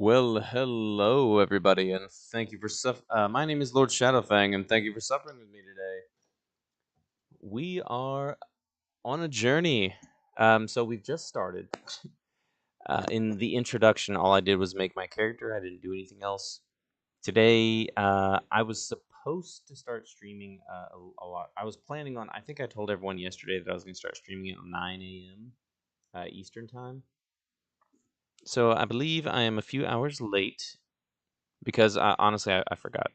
Well, hello everybody, and thank you for my name is Lord Shadowfang, and thank you for suffering with me today. We are on a journey. So we've just started. In the introduction, all I did was make my character. I didn't do anything else. Today, I was supposed to start streaming a lot. I was planning on. I think I told everyone yesterday that I was going to start streaming at 9 a.m. Eastern time. So I believe I am a few hours late. Because honestly, I forgot.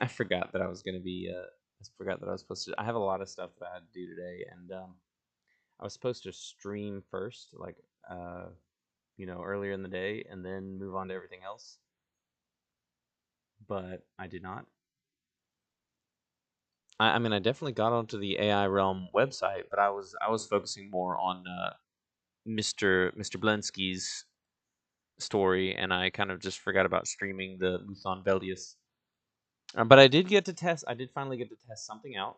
I forgot that I was gonna be. I forgot that I was supposed to. I have a lot of stuff that I had to do today, and I was supposed to stream first, like uh, earlier in the day, and then move on to everything else. But I did not. I mean, I definitely got onto the AI Realm website, but I was focusing more on Mr. Blensky's story, and I kind of just forgot about streaming the Mu-Thaun Veldias. But I did get to test. I did finally get to test something out.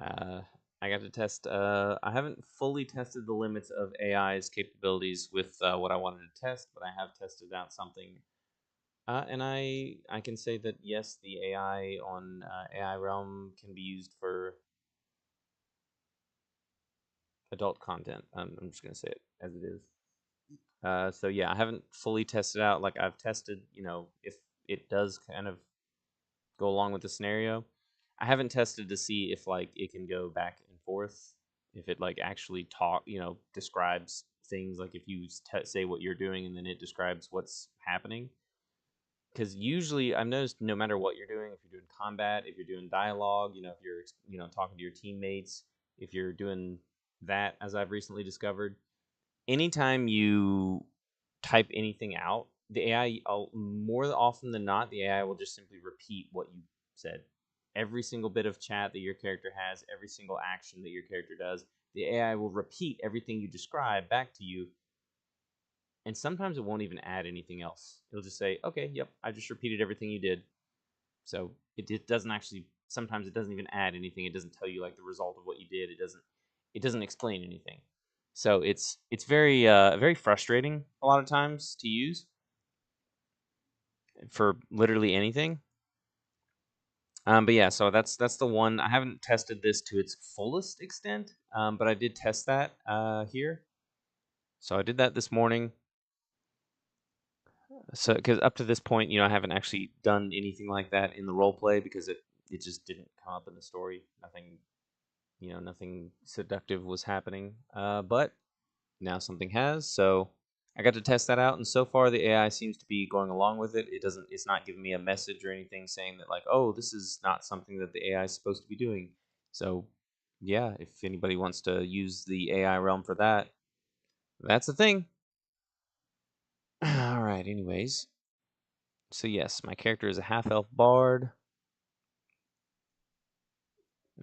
Uh, I got to test. I haven't fully tested the limits of AI's capabilities with what I wanted to test, but I have tested out something, and I can say that yes, the AI on AI Realm can be used for adult content. I'm just gonna say it as it is. So yeah, I haven't fully tested out. Like I've tested, if it does kind of go along with the scenario. I haven't tested to see if like it can go back and forth, if it like actually describes things like if you say what you're doing and then it describes what's happening. Because usually I've noticed no matter what you're doing, if you're doing combat, if you're doing dialogue, if you're talking to your teammates, if you're doing that, as I've recently discovered, anytime you type anything out, the AI, more often than not, the AI will just simply repeat what you said. Every single bit of chat that your character has, every single action that your character does, the AI will repeat everything you describe back to you. And sometimes it won't even add anything else. It'll just say, okay, yep, I just repeated everything you did. So it doesn't actually, sometimes it doesn't even add anything. It doesn't tell you like the result of what you did. It doesn't explain anything. So it's very frustrating a lot of times to use for literally anything. But yeah, so that's the one. I haven't tested this to its fullest extent, but I did test that here. So I did that this morning. So because up to this point, I haven't actually done anything like that in the role play because it just didn't come up in the story. Nothing seductive was happening. But now something has, so I got to test that out, and so far the AI seems to be going along with it. It's not giving me a message or anything saying that like, oh, this is not something that the AI is supposed to be doing. So yeah, if anybody wants to use the AI realm for that, that's the thing. All right. Anyways, so yes, my character is a half elf bard.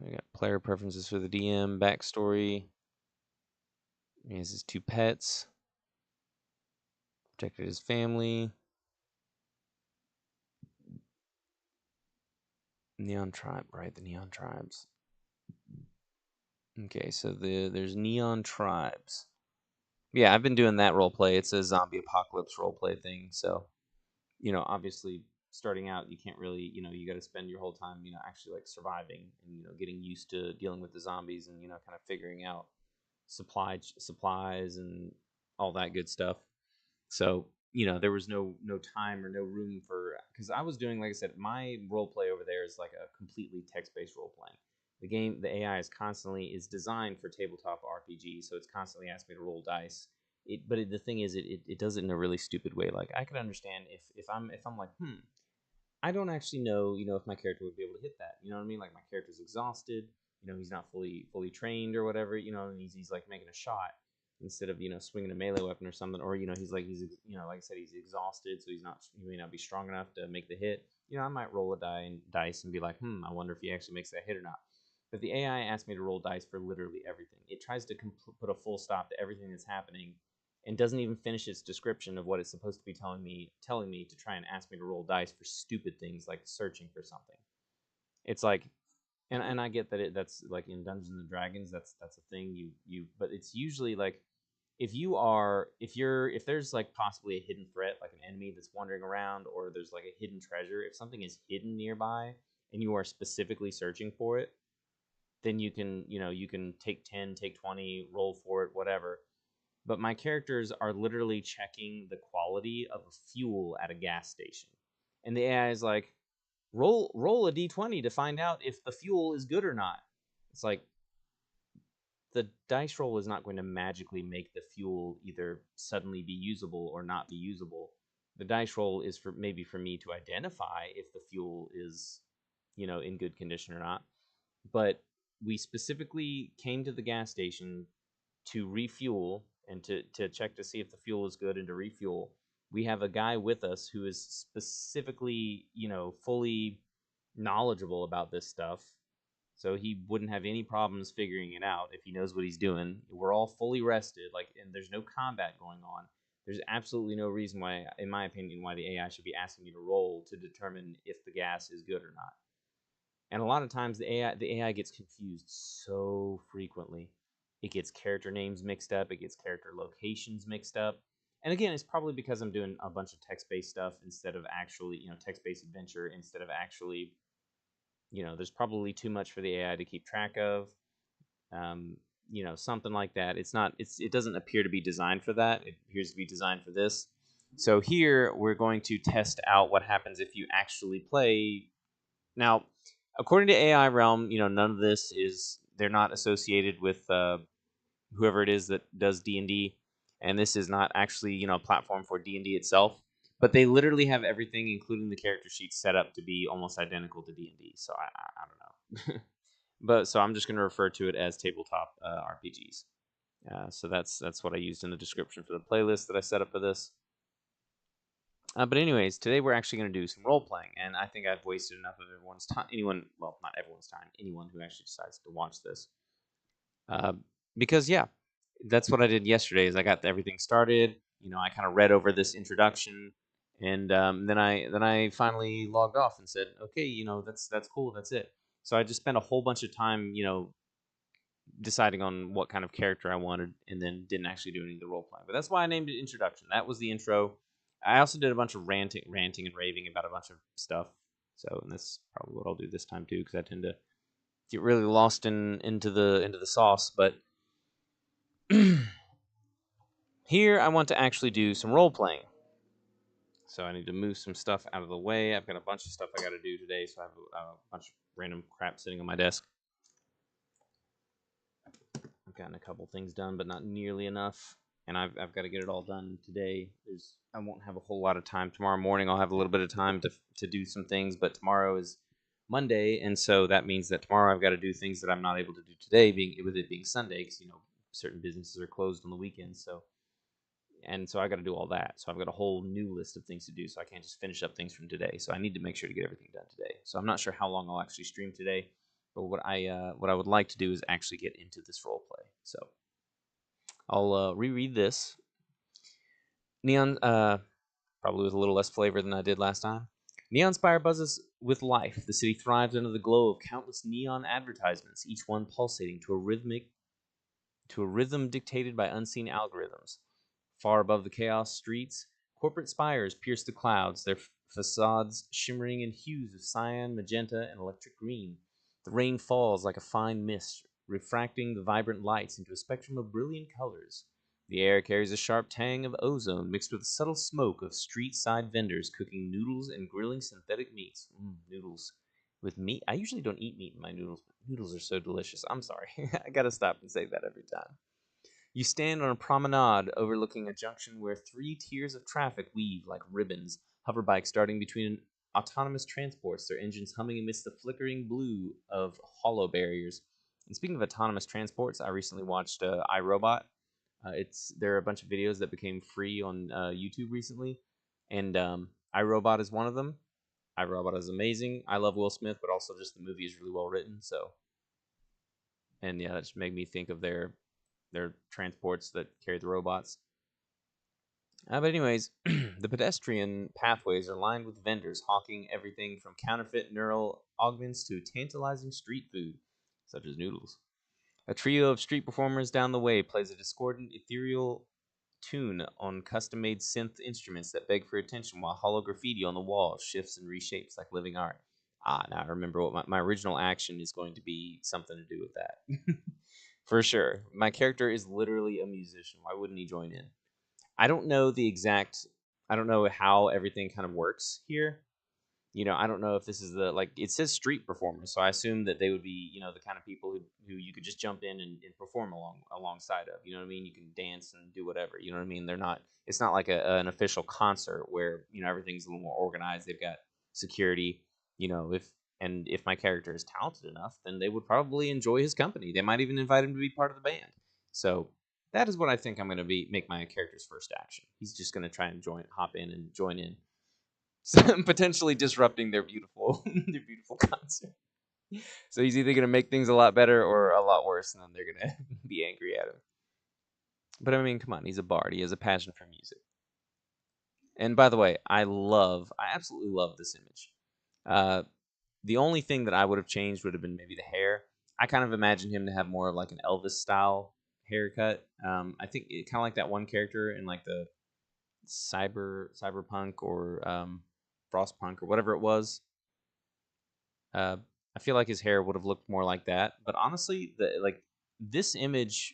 I got player preferences for the DM, backstory. He has his two pets. Protected his family. Neon tribe, right? The neon tribes. Okay, so there's neon tribes. Yeah, I've been doing that role play. It's a zombie apocalypse role play thing. So, obviously starting out, you can't really, you got to spend your whole time, actually like surviving and getting used to dealing with the zombies and kind of figuring out supplies and all that good stuff. So, there was no time or no room for because I was doing, like I said, my role play over there is like a completely text based role playing. The AI is designed for tabletop RPG, so it's constantly asking me to roll dice. The thing is, it does it in a really stupid way. Like I could understand if I'm like, I don't actually know, if my character would be able to hit that. You know what I mean? Like my character's exhausted. He's not fully trained or whatever. And he's like making a shot instead of swinging a melee weapon or something. Or like I said, he's exhausted, so he may not be strong enough to make the hit. I might roll a dice and be like, I wonder if he actually makes that hit or not. But the AI asked me to roll dice for literally everything. It tries to put a full stop to everything that's happening and doesn't even finish its description of what it's supposed to be telling me to try and ask me to roll dice for stupid things like searching for something. It's like, and I get that that's like in Dungeons and Dragons, that's a thing, but it's usually like if there's like possibly a hidden threat, like an enemy that's wandering around, or there's like a hidden treasure, if something is hidden nearby and you are specifically searching for it, then you can take 10, take 20, roll for it, whatever. But my characters are literally checking the quality of fuel at a gas station. And the AI is like, roll a d20 to find out if the fuel is good or not. It's like, the dice roll is not going to magically make the fuel either suddenly be usable or not be usable. The dice roll is for maybe for me to identify if the fuel is, in good condition or not. But we specifically came to the gas station to refuel and to check to see if the fuel is good and to refuel. We have a guy with us who is specifically, fully knowledgeable about this stuff. So he wouldn't have any problems figuring it out if he knows what he's doing. We're all fully rested, and there's no combat going on. There's absolutely no reason why, in my opinion, why the AI should be asking you to roll to determine if the gas is good or not. And a lot of times the AI gets confused so frequently. It gets character names mixed up, it gets character locations mixed up. And again, it's probably because I'm doing a bunch of text-based stuff instead of actually, text-based adventure instead of actually, there's probably too much for the AI to keep track of. Something like that. It doesn't appear to be designed for that. It appears to be designed for this. So here we're going to test out what happens if you actually play. Now, according to AI Realm, none of this they're not associated with whoever it is that does D&D, and this is not actually, a platform for D&D itself, but they literally have everything, including the character sheets, set up to be almost identical to D&D, so I don't know. But so I'm just going to refer to it as tabletop RPGs. So that's what I used in the description for the playlist that I set up for this. But anyways, today we're actually going to do some role playing, and I think I've wasted enough of everyone's time. Not everyone's time. Anyone who actually decides to watch this, because yeah, that's what I did yesterday. Is I got everything started. I kind of read over this introduction, and then I finally logged off and said, okay, that's cool. That's it. So I just spent a whole bunch of time, deciding on what kind of character I wanted, and then didn't actually do any of the role playing. But that's why I named it Introduction. That was the intro. I also did a bunch of ranting and raving about a bunch of stuff. So, and that's probably what I'll do this time too, because I tend to get really lost into the sauce. But here, I want to actually do some role playing. So I need to move some stuff out of the way. I've got a bunch of stuff I got to do today, so I have a bunch of random crap sitting on my desk. I've gotten a couple things done, but not nearly enough. And I've got to get it all done today. I won't have a whole lot of time tomorrow morning. I'll have a little bit of time to do some things, but tomorrow is Monday, and so that means that tomorrow I've got to do things that I'm not able to do today, with it being Sunday, because certain businesses are closed on the weekends. So I got to do all that. So I've got a whole new list of things to do. So I can't just finish up things from today. So I need to make sure to get everything done today. So I'm not sure how long I'll actually stream today. But what I would like to do is actually get into this role play. So I'll reread this. Neon, probably with a little less flavor than I did last time. Neon Spire buzzes with life. The city thrives under the glow of countless neon advertisements, each one pulsating to a rhythm dictated by unseen algorithms. Far above the chaos streets, corporate spires pierce the clouds, their facades shimmering in hues of cyan, magenta, and electric green. The rain falls like a fine mist, refracting the vibrant lights into a spectrum of brilliant colors. The air carries a sharp tang of ozone mixed with the subtle smoke of street-side vendors cooking noodles and grilling synthetic meats. Noodles with meat? I usually don't eat meat in my noodles, but noodles are so delicious. I'm sorry. I gotta stop and say that every time. You stand on a promenade overlooking a junction where 3 tiers of traffic weave like ribbons, hoverbikes darting between autonomous transports, their engines humming amidst the flickering blue of hollow barriers. And speaking of autonomous transports, I recently watched iRobot. There are a bunch of videos that became free on YouTube recently, and iRobot is one of them. iRobot is amazing. I love Will Smith, but also just the movie is really well written. So, and yeah, that just made me think of their transports that carry the robots. But anyways, the pedestrian pathways are lined with vendors hawking everything from counterfeit neural augments to tantalizing street food, such as noodles. A trio of street performers down the way plays a discordant, ethereal tune on custom-made synth instruments that beg for attention while hollow graffiti on the wall shifts and reshapes like living art. Ah, now I remember what my original action is going to be something to do with that. For sure. My character is literally a musician. Why wouldn't he join in? I don't know the exact I don't know how everything kind of works here. I don't know if this is the like it says street performers, so I assume that they would be, the kind of people who you could just jump in and perform alongside of. You know what I mean? You can dance and do whatever. You know what I mean? They're not. It's not like an official concert where everything's a little more organized. They've got security. If my character is talented enough, then they would probably enjoy his company. They might even invite him to be part of the band. So that is what I think I'm going to make my character's first action. He's just going to try and hop in and join in, potentially disrupting their beautiful their beautiful concert. So he's either gonna make things a lot better or a lot worse, and then they're gonna be angry at him. But I mean, come on, he's a bard. He has a passion for music. And by the way, I absolutely love this image. Uh, the only thing that I would have changed would have been maybe the hair. I kind of imagine him to have more of like an Elvis style haircut. I think it kind of like that one character in like the cyberpunk or frostpunk or whatever it was. Uh, I feel like his hair would have looked more like that. But honestly, this image,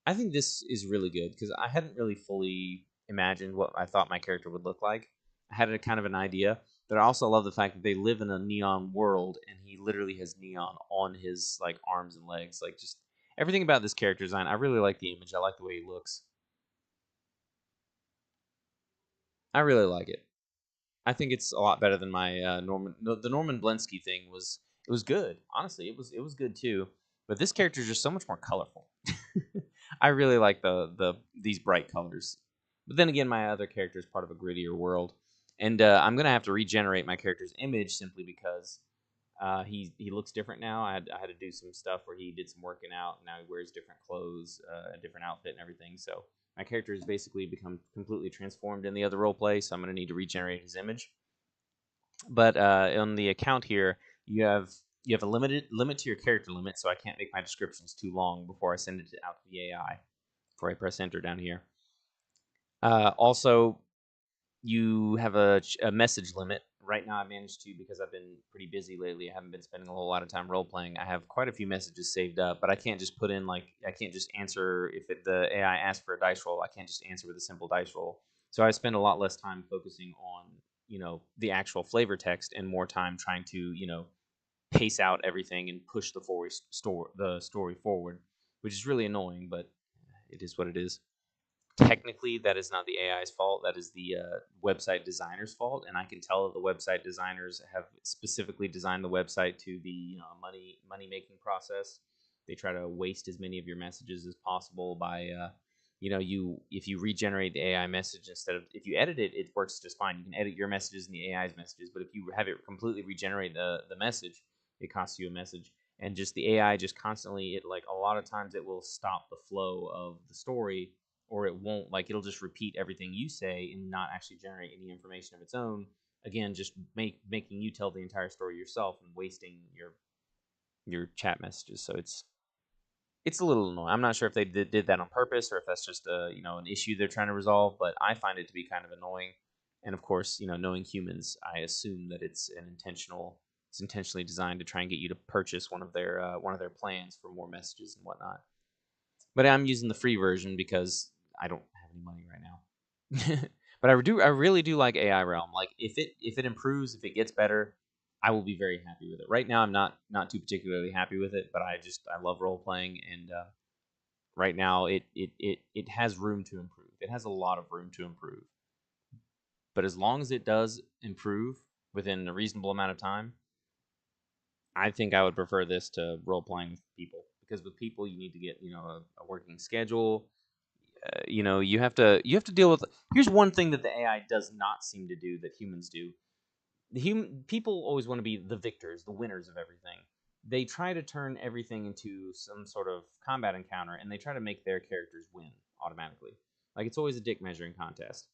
I think this is really good because I hadn't really fully imagined what I thought my character would look like. I had a kind of an idea, but I also love the fact that they live in a neon world and he literally has neon on his like arms and legs. Like just everything about this character design, I really like the image. I like the way he looks. I really like it. I think it's a lot better than my Norman. The Norman Blensky thing was it was good. Honestly, it was good too. But this character is just so much more colorful. I really like the these bright colors. But then again, my other character is part of a grittier world, and I'm gonna have to regenerate my character's image simply because he looks different now. I had to do some stuff where he did some working out, and now he wears different clothes, a different outfit, and everything. So my character has basically become completely transformed in the other role play. So I'm going to need to regenerate his image. But on the account here, you have a limit to your character limit, so I can't make my descriptions too long before I send it out to the AI. Before I press enter down here. Also, you have a message limit. Right now, I managed to, because I've been pretty busy lately. I haven't been spending a whole lot of time role playing. I have quite a few messages saved up, but I can't just put in I can't just answer if the AI asks for a dice roll. I can't just answer with a simple dice roll. So I spend a lot less time focusing on the actual flavor text and more time trying to pace out everything and push the story forward, which is really annoying, but it is what it is. Technically, that is not the AI's fault. That is the website designer's fault, and I can tell that the website designers have specifically designed the website to be money making process. They try to waste as many of your messages as possible by you if you regenerate the AI message instead of if you edit it, it works just fine. You can edit your messages and the AI's messages, but if you have it completely regenerate the message, it costs you a message. And just the AI just constantly it like a lot of times it will stop the flow of the story, or it won't, like it'll just repeat everything you say and not actually generate any information of its own, again just making you tell the entire story yourself and wasting your chat messages. So it's a little annoying. I'm not sure if they did that on purpose or if that's just an issue they're trying to resolve, but I find it to be kind of annoying. And of course, knowing humans, I assume that it's intentionally designed to try and get you to purchase one of their plans for more messages and whatnot. But I'm using the free version because I don't have any money right now. But I really do like AI Realm. Like if it improves, if it gets better, I will be very happy with it. Right now, I'm not too particularly happy with it, but I love role playing, and right now it has room to improve. It has a lot of room to improve. But as long as it does improve within a reasonable amount of time, I think I would prefer this to role playing with people, because with people you need to get a working schedule. You have to deal with. Here's one thing that the AI does not seem to do that humans do. The human people always want to be the victors, the winners of everything. They try to turn everything into some sort of combat encounter, and they try to make their characters win automatically. Like it's always a dick measuring contest.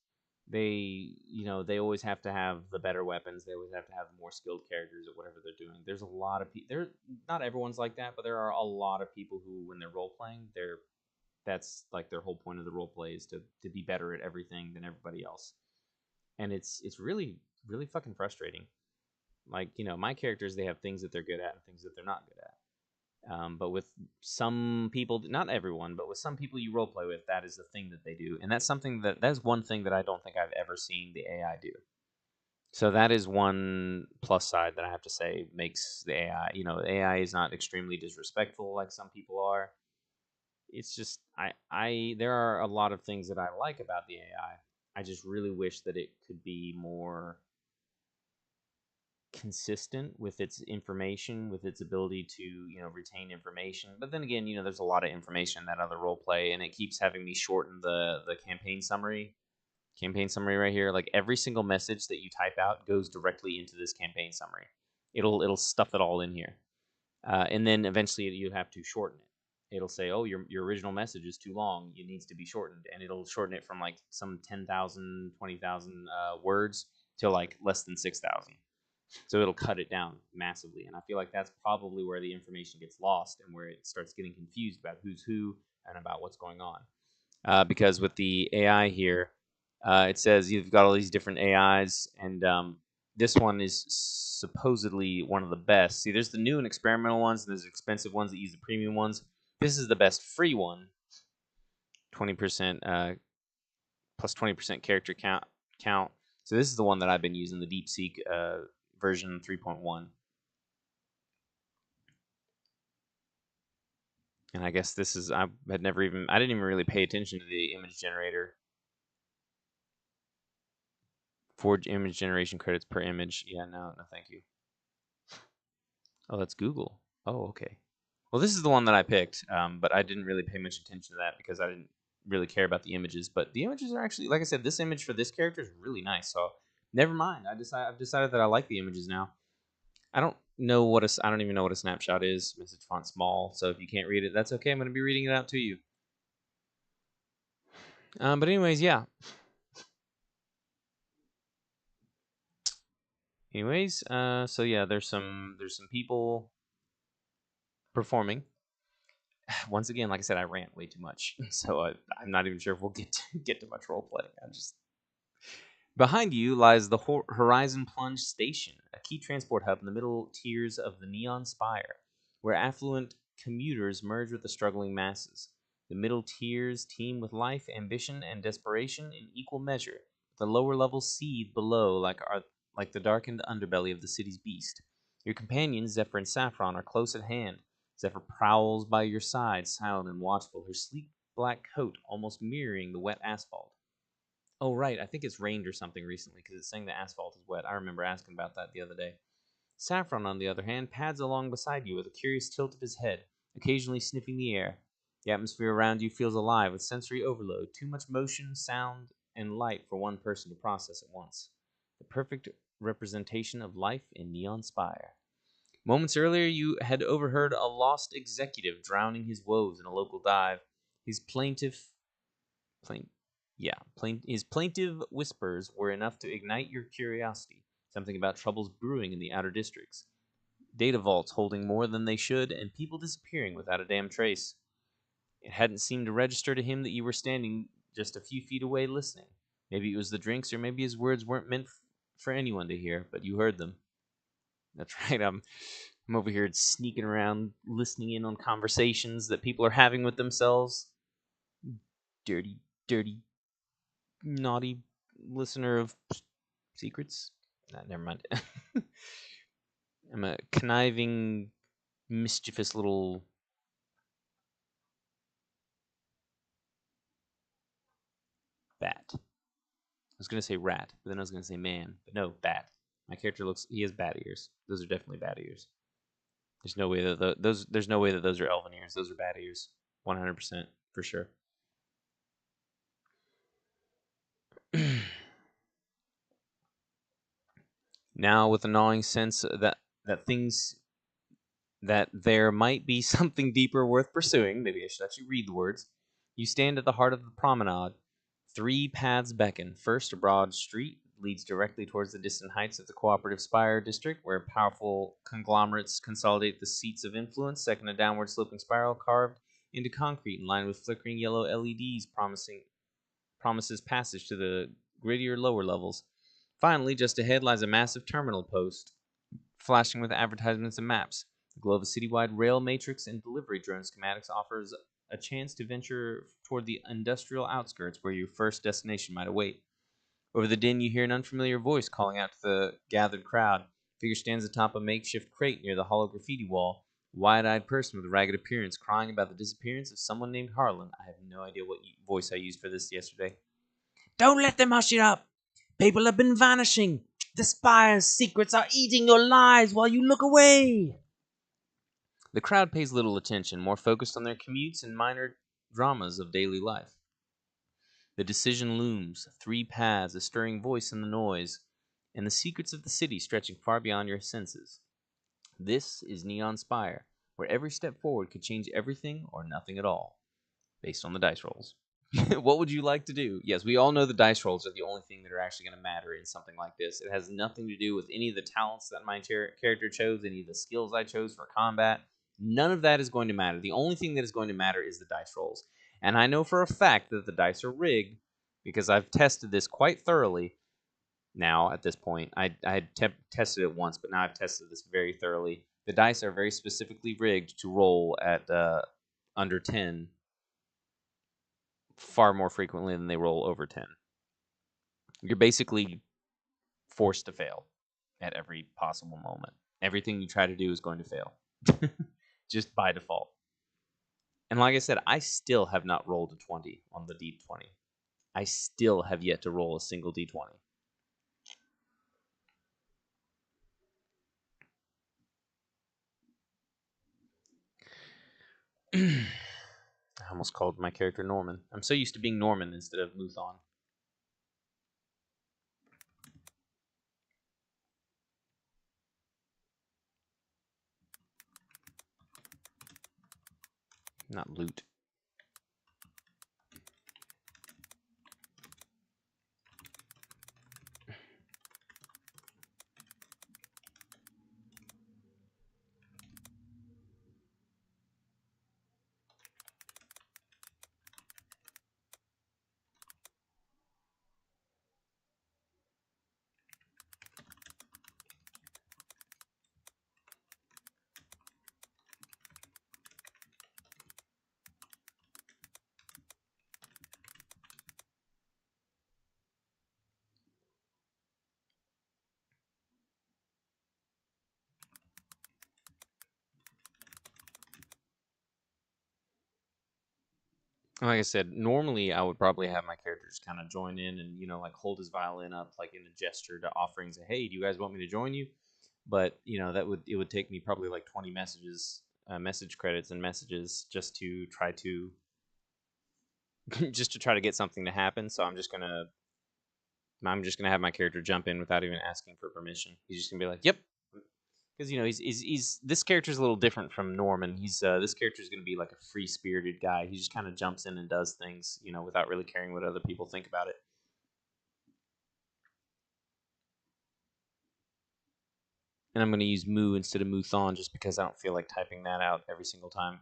they always have to have the better weapons. They always have to have more skilled characters at whatever they're doing. There's a lot of people. Not everyone's like that, but there are a lot of people who, when they're role playing, that's like their whole point of the role play is to be better at everything than everybody else, and it's really fucking frustrating. Like, my characters, they have things that they're good at and things that they're not good at. But with some people, not everyone, but with some people you roleplay with, that is the thing that they do, and that's one thing that I don't think I've ever seen the AI do. So that is one plus side that I have to say makes the AI. AI is not extremely disrespectful like some people are. It's just I there are a lot of things that I like about the AI. I just really wish that it could be more consistent with its information, with its ability to retain information. But then again, there's a lot of information in that other role play, and it keeps having me shorten the campaign summary. Campaign summary right here. Like every single message that you type out goes directly into this campaign summary. It'll stuff it all in here, and then eventually you have to shorten it. It'll say, "Oh, your original message is too long. It needs to be shortened," and it'll shorten it from like some 10,000, 20,000 words to like less than 6,000. So it'll cut it down massively, and I feel like that's probably where the information gets lost and where it starts getting confused about who's who and about what's going on. Because with the AI here, it says you've got all these different AIs, and this one is supposedly one of the best. See, there's the new and experimental ones, and there's expensive ones that use the premium ones. This is the best free one, 20% plus 20% character count. So this is the one that I've been using, the DeepSeek version 3.1. And I guess this is I didn't even really pay attention to the image generator. 4 image generation credits per image. Yeah, no, thank you. Oh, that's Google. Oh, okay. Well, this is the one that I picked, but I didn't really pay much attention to that because I didn't really care about the images. But the images are actually, like I said, this image for this character is really nice. So never mind. I've decided that I like the images now. I don't even know what a snapshot is. Message font small. So if you can't read it, that's okay. I'm going to be reading it out to you. But anyways, yeah. Anyways, so yeah, there's some people performing. Once again, like I said, I rant way too much, so I'm not even sure if we'll get to much role play. Behind you lies the Horizon Plunge Station, a key transport hub in the middle tiers of the Neon Spire, where affluent commuters merge with the struggling masses. The middle tiers teem with life, ambition, and desperation in equal measure. The lower levels seethe below like the darkened underbelly of the city's beast. Your companions, Zephyr and Saffron, are close at hand. Zephyr prowls by your side, silent and watchful, her sleek black coat almost mirroring the wet asphalt. Oh, right. I think it's rained or something recently because it's saying the asphalt is wet. I remember asking about that the other day. Saffron, on the other hand, pads along beside you with a curious tilt of his head, occasionally sniffing the air. The atmosphere around you feels alive with sensory overload, too much motion, sound, and light for one person to process at once. The perfect representation of life in Neon Spire. Moments earlier, you had overheard a lost executive drowning his woes in a local dive. His plain, his plaintive whispers were enough to ignite your curiosity. Something about troubles brewing in the outer districts. Data vaults holding more than they should, and people disappearing without a damn trace. It hadn't seemed to register to him that you were standing just a few feet away listening. Maybe it was the drinks, or maybe his words weren't meant for anyone to hear, but you heard them. That's right. I'm over here sneaking around, listening in on conversations that people are having with themselves. Dirty, dirty, naughty listener of secrets. Nah, never mind. I'm a conniving, mischievous little bat. I was gonna say rat, but then I was gonna say man, but no, bat. My character he has bat ears. Those are definitely bat ears. There's no way that there's no way that those are elven ears. Those are bat ears, 100% for sure. Now, with a gnawing sense that there might be something deeper worth pursuing, maybe I should actually read the words. You stand at the heart of the promenade, Three paths beckon. First, a broad street leads directly towards the distant heights of the Cooperative Spire District, where powerful conglomerates consolidate the seats of influence. Second, a downward sloping spiral carved into concrete and lined with flickering yellow LEDs promises passage to the grittier lower levels. Finally, just ahead lies a massive terminal post, flashing with advertisements and maps. The glow of a citywide rail matrix and delivery drone schematics offers a chance to venture toward the industrial outskirts where your first destination might await. Over the din, you hear an unfamiliar voice calling out to the gathered crowd. A figure stands atop a makeshift crate near the hollow graffiti wall. A wide-eyed person with a ragged appearance crying about the disappearance of someone named Harlan. I have no idea what voice I used for this yesterday. Don't let them hush it up! People have been vanishing! The Spire's secrets are eating your lives while you look away! The crowd pays little attention, more focused on their commutes and minor dramas of daily life. The decision looms, three paths, a stirring voice in the noise, and the secrets of the city stretching far beyond your senses. This is Neon Spire, where every step forward could change everything or nothing at all, based on the dice rolls. What would you like to do? Yes, we all know the dice rolls are the only thing that are actually going to matter in something like this. It has nothing to do with any of the talents that my character chose, any of the skills I chose for combat. None of that is going to matter. The only thing that is going to matter is the dice rolls. And I know for a fact that the dice are rigged because I've tested this quite thoroughly. Now, at this point, I had tested it once, but now I've tested this very thoroughly. The dice are very specifically rigged to roll at under 10 far more frequently than they roll over 10. You're basically forced to fail at every possible moment. Everything you try to do is going to fail. Just by default. And like I said, I still have not rolled a 20 on the D20. I still have yet to roll a single D20. I almost called my character Norman. I'm so used to being Norman instead of Mu-Thaun. Not loot. Like I said, normally I would probably have my characters kind of join in and, like hold his violin up like in a gesture to offering, say, hey, do you guys want me to join you? But, it would take me probably like 20 messages, message credits and messages just to try to get something to happen. So I'm just gonna have my character jump in without even asking for permission. He's just gonna be like, yep. Because he's this character's a little different from Norman. He's this character's gonna be like a free spirited guy. He just kind of jumps in and does things, without really caring what other people think about it. And I'm gonna use Mu instead of Mu-Thaun just because I don't feel like typing that out every single time.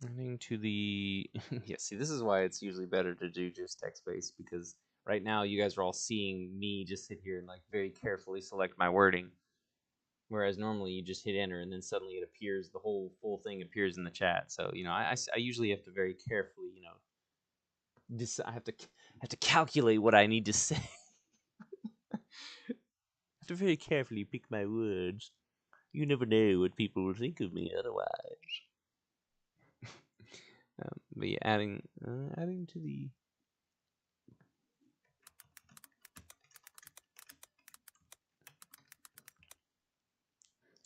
Running to the yeah. See, this is why it's usually better to do just text based because right now you guys are all seeing me just sit here and like very carefully select my wording, whereas normally you just hit enter and then suddenly it appears. The whole full thing appears in the chat. So I usually have to very carefully I have to calculate what I need to say. I have to very carefully pick my words. You never know what people will think of me otherwise. But yeah, adding to the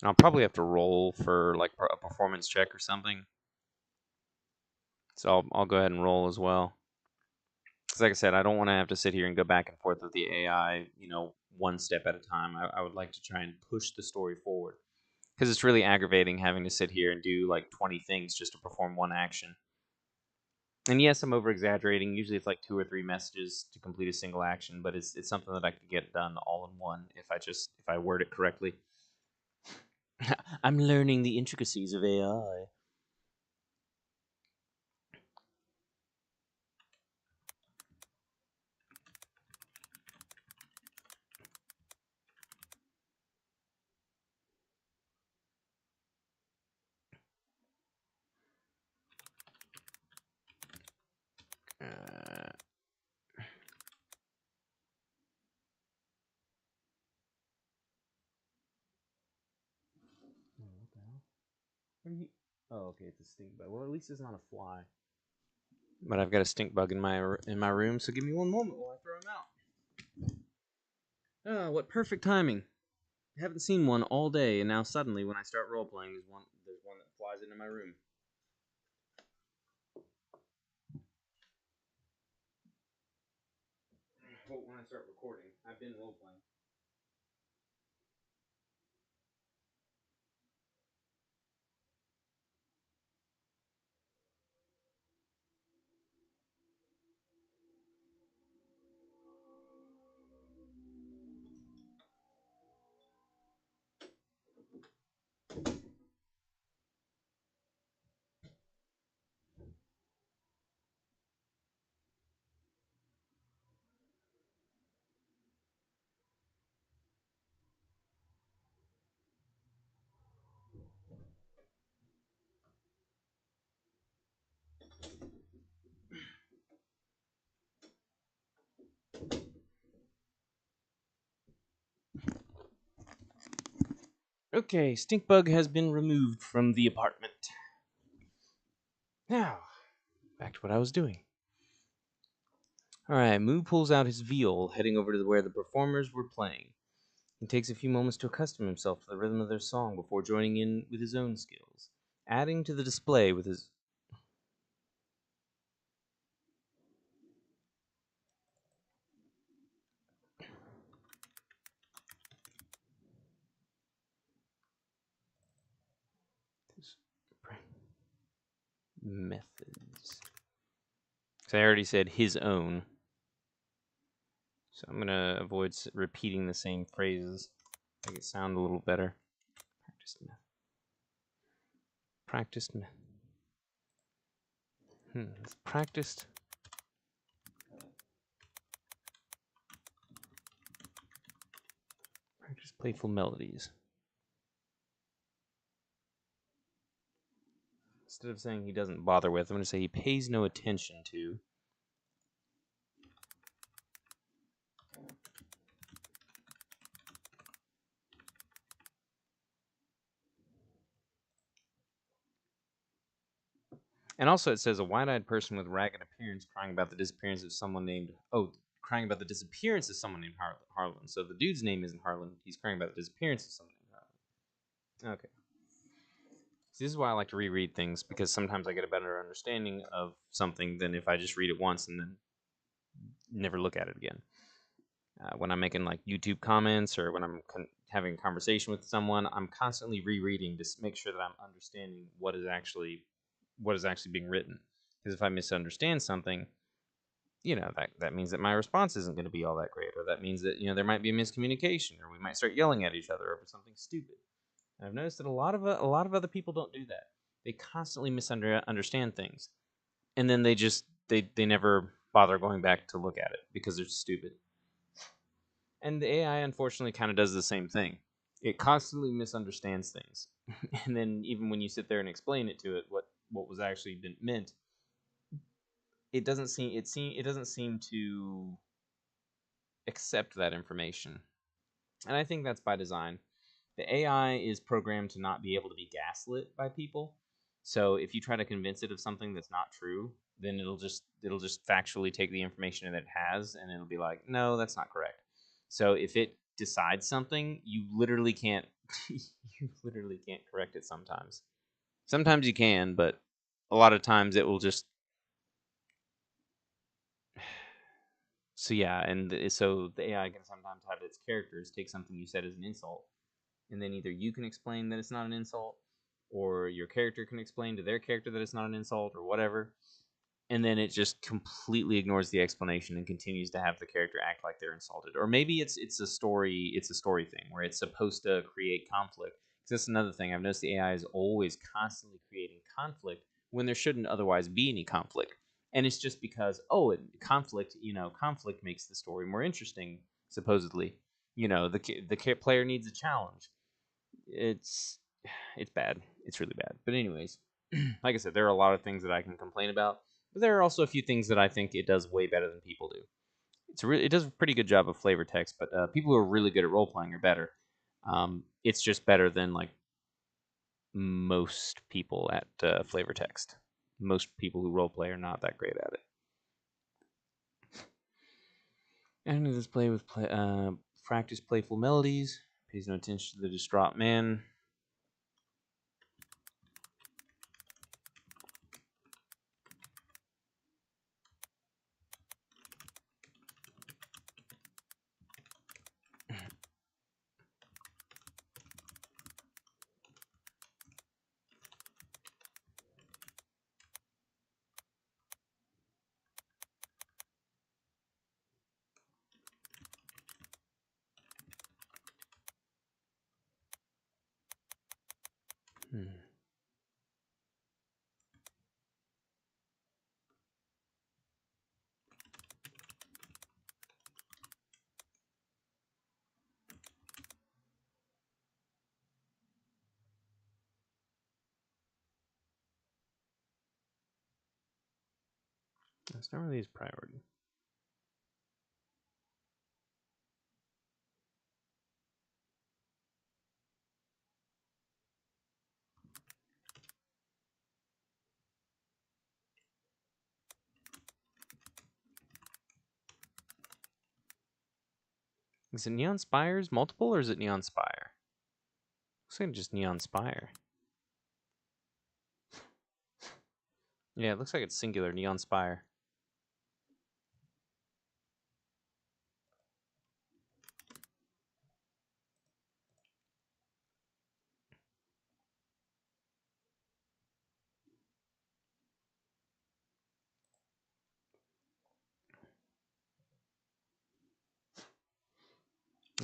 I'll probably have to roll for like a performance check or something. So I'll go ahead and roll as well. Because like I said, I don't want to have to sit here and go back and forth with the AI, one step at a time. I would like to try and push the story forward. Because it's really aggravating having to sit here and do like 20 things just to perform one action. And yes, I'm over exaggerating. Usually it's like 2 or 3 messages to complete a single action, but it's something that I can get done all in one if I word it correctly. I'm learning the intricacies of AI. Uh, what the hell? What are you? Oh, okay, it's a stink bug. Well, at least it's not a fly. But I've got a stink bug in my room, so give me one moment while I throw him out. Oh, what perfect timing! I haven't seen one all day, and now suddenly, when I start role playing, there's one that flies into my room. Well, when I start recording, I've been role playing. Okay, stink bug has been removed from the apartment. Now, back to what I was doing. Alright, Moo pulls out his viol, heading over to where the performers were playing. He takes a few moments to accustom himself to the rhythm of their song before joining in with his own skills, adding to the display with his... methods. Because I already said his own. So I'm going to avoid repeating the same phrases. Make it sound a little better. Practiced method. Practiced method. Practiced. Practiced playful melodies. Instead of saying he doesn't bother with, I'm going to say he pays no attention to. And also it says a wide-eyed person with ragged appearance crying about the disappearance of someone named... Oh, crying about the disappearance of someone named Harlan. So the dude's name isn't Harlan. He's crying about the disappearance of someone named Harlan. Okay. See, this is why I like to reread things, because sometimes I get a better understanding of something than if I just read it once and then never look at it again. When I'm making like YouTube comments or when I'm having a conversation with someone, I'm constantly rereading to make sure that I'm understanding what is actually being written. Because if I misunderstand something, that means that my response isn't going to be all that great, or that means that there might be a miscommunication, or we might start yelling at each other over something stupid. And I've noticed that a lot of other people don't do that. They constantly misunderstand things, and then they never bother going back to look at it because they're stupid. And the AI unfortunately kind of does the same thing. It constantly misunderstands things, and then even when you sit there and explain it to it, what was actually meant, it doesn't seem to accept that information. And I think that's by design. The AI is programmed to not be able to be gaslit by people. So if you try to convince it of something that's not true, then it'll just factually take the information that it has and it'll be like, no, that's not correct. So if it decides something, you literally can't you literally can't correct it sometimes. Sometimes you can, but a lot of times it will just. So yeah, and so the AI can sometimes have its characters take something you said as an insult, and then either you can explain that it's not an insult, or your character can explain to their character that it's not an insult, or whatever. And then it just completely ignores the explanation and continues to have the character act like they're insulted. Or maybe it's a story thing where it's supposed to create conflict. Because that's another thing I've noticed, the AI is always constantly creating conflict when there shouldn't otherwise be any conflict. And it's just because conflict makes the story more interesting, supposedly. The player needs a challenge. It's bad. It's really bad. But anyways, like I said, there are a lot of things that I can complain about, but there are also a few things that I think it does way better than people do. It does a pretty good job of flavor text, but people who are really good at role playing are better. It's just better than like most people at flavor text. Most people who role play are not that great at it. Ending this play with practice playful melodies. Pays no attention to the distraught man. That's not really his priority. Is it Neon Spires multiple or is it Neon Spire? Looks like just Neon Spire. Yeah, it looks like it's singular, Neon Spire.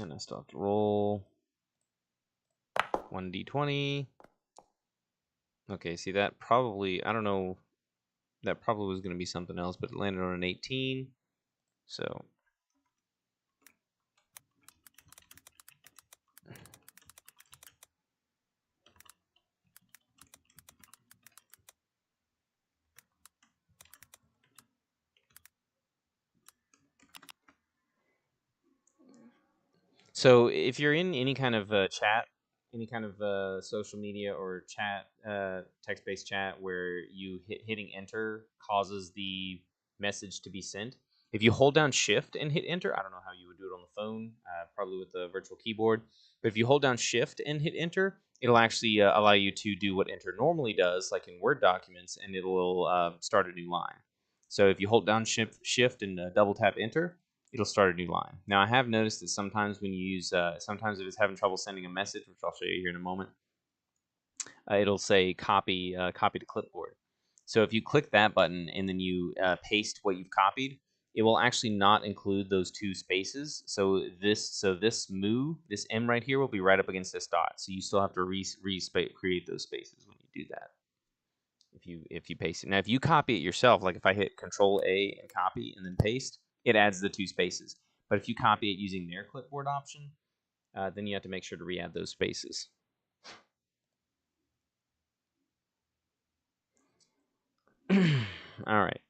And I still have to roll 1d20. Okay, see that probably, I don't know, that probably was going to be something else, but it landed on an 18. So So if you're in any kind of chat, any kind of social media or chat, text-based chat, where hitting enter causes the message to be sent, if you hold down Shift and hit enter, I don't know how you would do it on the phone, probably with the virtual keyboard, but if you hold down Shift and hit enter, it'll actually allow you to do what enter normally does, like in Word documents, and it'll start a new line. So if you hold down Shift and double tap enter, it'll start a new line. Now, I have noticed that sometimes when you use, sometimes if it's having trouble sending a message, which I'll show you here in a moment, it'll say copy to clipboard. So if you click that button and then you paste what you've copied, it will actually not include those two spaces. So this this M right here will be right up against this dot. So you still have to create those spaces when you do that. If you paste it. Now, if you copy it yourself, like if I hit Control A and copy and then paste, it adds the two spaces. But if you copy it using their clipboard option, then you have to make sure to re-add those spaces. All right.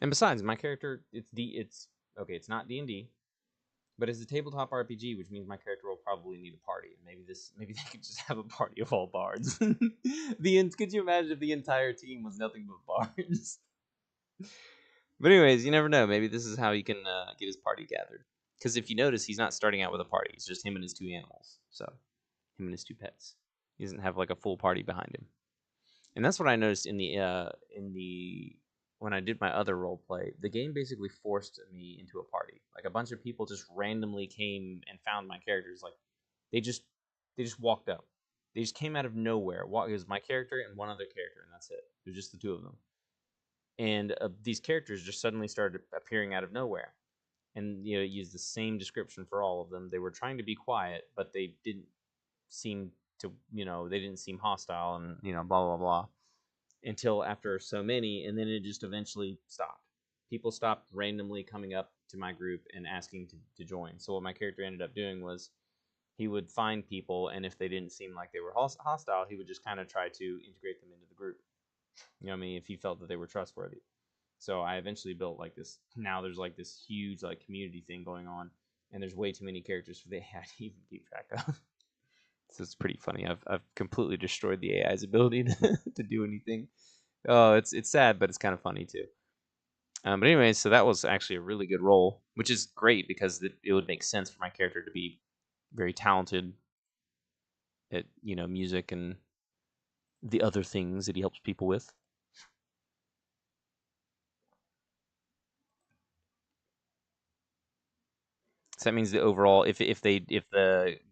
And besides, my character, it's okay. It's not D&D. But it's a tabletop RPG, which means my character will probably need a party. And maybe they could just have a party of all bards. Could you imagine if the entire team was nothing but bards? But anyways, you never know. Maybe this is how he can get his party gathered. Because if you notice, he's not starting out with a party. It's just him and his 2 animals. So him and his 2 pets. He doesn't have like a full party behind him. And that's what I noticed in the when I did my other role play. The game basically forced me into a party. Like a bunch of people just randomly came and found my characters. Like they just walked up. They just came out of nowhere. It was my character and one other character, and that's it. It was just the 2 of them. And these characters just suddenly started appearing out of nowhere. And it used the same description for all of them. They were trying to be quiet, but they didn't seem to, they didn't seem hostile, and blah blah blah, until after so many, and then it just eventually stopped. People stopped randomly coming up to my group and asking to join. So what my character ended up doing was he would find people, and if they didn't seem like they were hostile, he would just kind of try to integrate them into the group. You know what I mean? If he felt that they were trustworthy. So I eventually built like this. Now there's like this huge like community thing going on, and there's way too many characters for the AI to even keep track of. So it's pretty funny. I've completely destroyed the AI's ability to do anything. Oh, it's sad, but it's kind of funny too. But anyway, so that was actually a really good role, which is great because it would make sense for my character to be very talented at music and the other things that he helps people with. So that means the overall, if the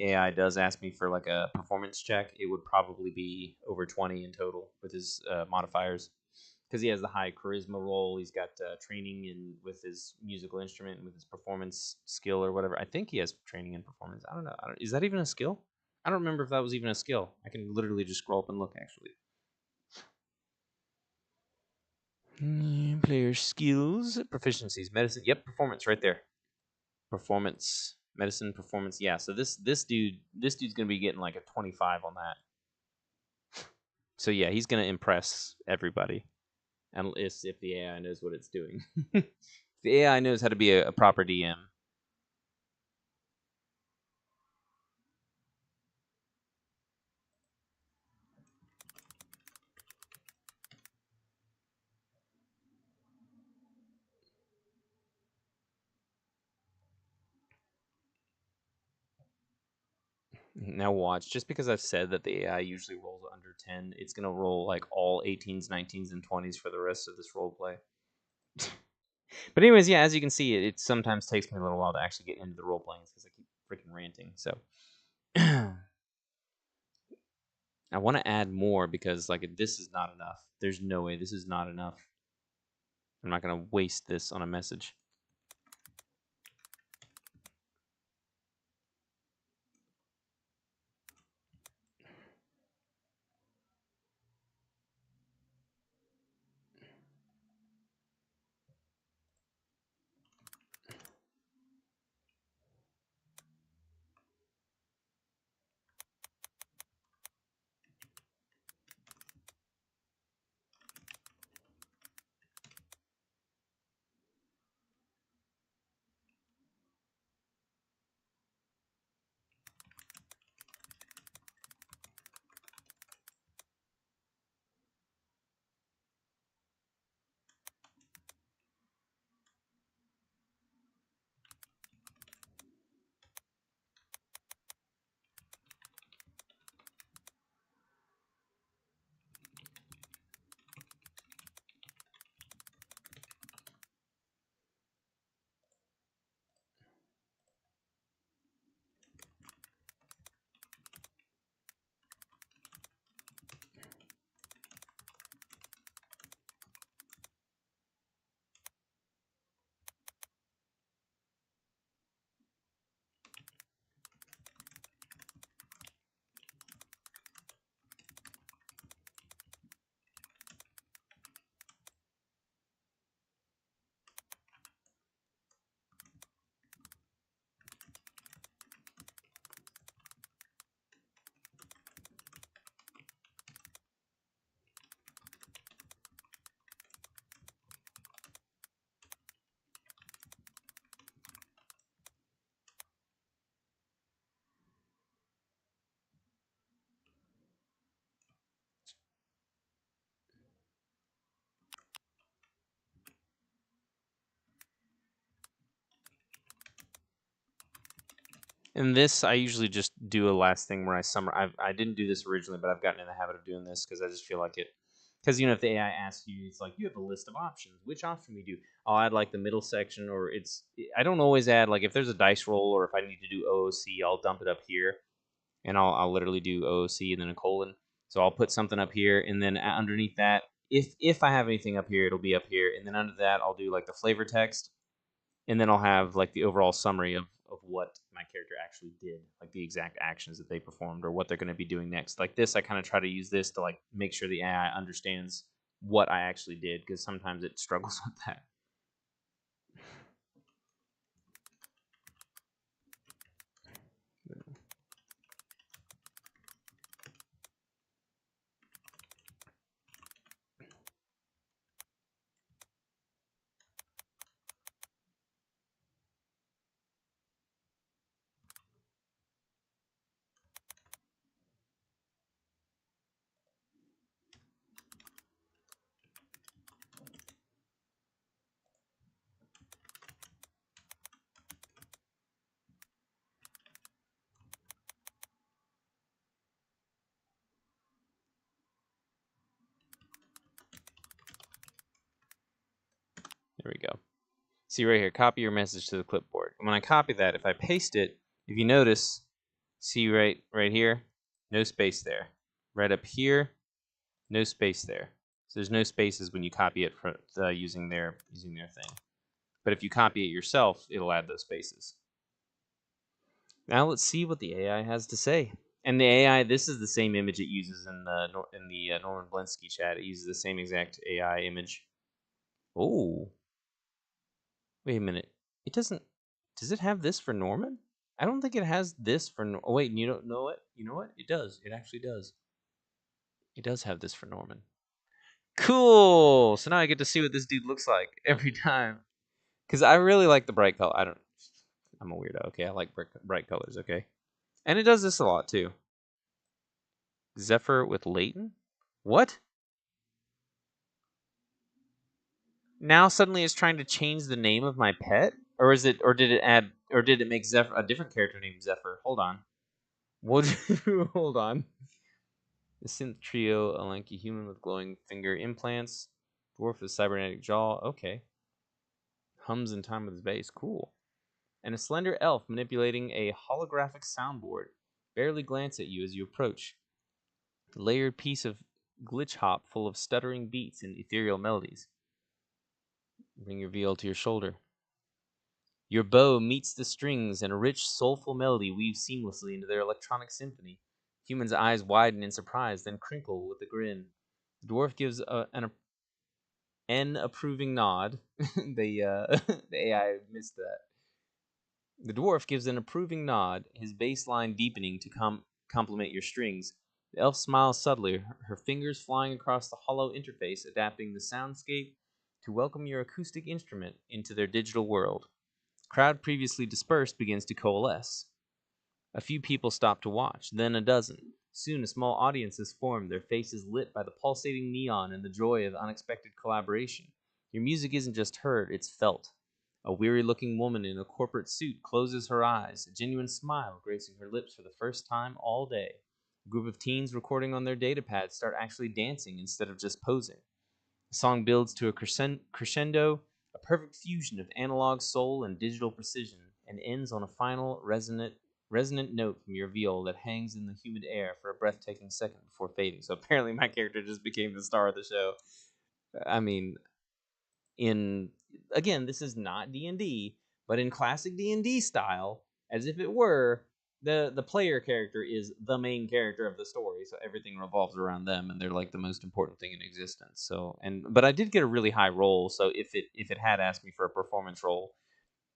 AI does ask me for like a performance check, it would probably be over 20 in total with his modifiers, because he has the high charisma roll. He's got training in with his musical instrument and with his performance skill or whatever. I think he has training in performance. I don't know. Is that even a skill? I don't remember if that was even a skill. I can literally just scroll up and look actually. Player skills, proficiencies, medicine. Yep, performance right there. Performance, medicine, performance. Yeah, so this dude's gonna be getting like a 25 on that. So yeah, he's gonna impress everybody, and if the AI knows what it's doing. If the AI knows how to be a proper DM. Now watch, just because I've said that the AI usually rolls under 10, it's gonna roll like all 18s, 19s, and 20s for the rest of this role play. But anyways, yeah, as you can see, it sometimes takes me a little while to actually get into the role playing because I keep freaking ranting. So I want to add more because like this is not enough. There's no way this is not enough. I'm not gonna waste this on a message. In this, I usually just do a last thing where I didn't do this originally, but I've gotten in the habit of doing this because I just feel like it. Because if the AI asks you, it's like you have a list of options. Which option we do? I'll add like the middle section, or I don't always add like if there's a dice roll or if I need to do OOC, I'll dump it up here, and I'll literally do OOC and then a colon. So I'll put something up here, and then underneath that, if I have anything up here, it'll be up here, and then under that I'll do like the flavor text, and then I'll have like the overall summary of what my character actually did, like the exact actions that they performed or what they're going to be doing next. Like this, I kind of try to use this to like make sure the AI understands what I actually did, because sometimes it struggles with that. There we go. See right here, copy your message to the clipboard. And when I copy that, if I paste it, if you notice, see right here, no space there. Right up here, no space there. So there's no spaces when you copy it from using their thing. But if you copy it yourself, it'll add those spaces. Now let's see what the AI has to say. And the AI, this is the same image it uses in the Norman Blinsky chat. It uses the same exact AI image. Oh, wait a minute. It doesn't. Does it have this for Norman? I don't think it has this for. Oh wait, you don't know what? You know what? It does. It actually does. It does have this for Norman. Cool. So now I get to see what this dude looks like every time. Because I really like the bright color. I'm a weirdo. Okay, I like bright colors. Okay, and it does this a lot too. Zephyr with Leighton. What? Now suddenly it's trying to change the name of my pet, or is it? Or did it add? Or did it make Zephyr a different character named Zephyr? Hold on. What? Hold on. The synth trio: a lanky human with glowing finger implants, dwarf with cybernetic jaw. Okay. Hums in time with his bass. Cool. And a slender elf manipulating a holographic soundboard. Barely glance at you as you approach. Layered piece of glitch hop full of stuttering beats and ethereal melodies. Bring your viol to your shoulder. Your bow meets the strings, and a rich, soulful melody weaves seamlessly into their electronic symphony. Human's eyes widen in surprise, then crinkle with a grin. The dwarf gives an approving nod. The AI missed that. The dwarf gives an approving nod, his bass line deepening to complement your strings. The elf smiles subtly, her fingers flying across the hollow interface, adapting the soundscape to welcome your acoustic instrument into their digital world. Crowd previously dispersed begins to coalesce. A few people stop to watch, then a dozen. Soon a small audience is formed, their faces lit by the pulsating neon and the joy of unexpected collaboration. Your music isn't just heard, it's felt. A weary-looking woman in a corporate suit closes her eyes, a genuine smile gracing her lips for the first time all day. A group of teens recording on their datapads start actually dancing instead of just posing. The song builds to a crescendo, a perfect fusion of analog soul and digital precision, and ends on a final resonant note from your viol that hangs in the humid air for a breathtaking second before fading. So apparently my character just became the star of the show. I mean, in again, this is not D&D, but in classic D&D style, as if it were, the player character is the main character of the story, so everything revolves around them, and they're like the most important thing in existence. But I did get a really high roll, so if it had asked me for a performance roll,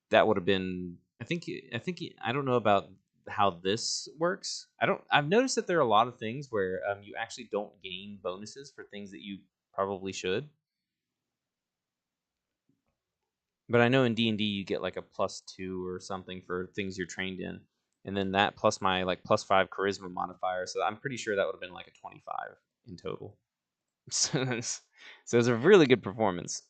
that would have been. I don't know about how this works. I've noticed that there are a lot of things where you actually don't gain bonuses for things that you probably should. But I know in D&D you get like a +2 or something for things you're trained in, and then that plus my like +5 charisma modifier. So I'm pretty sure that would have been like a 25 in total. So it's a really good performance.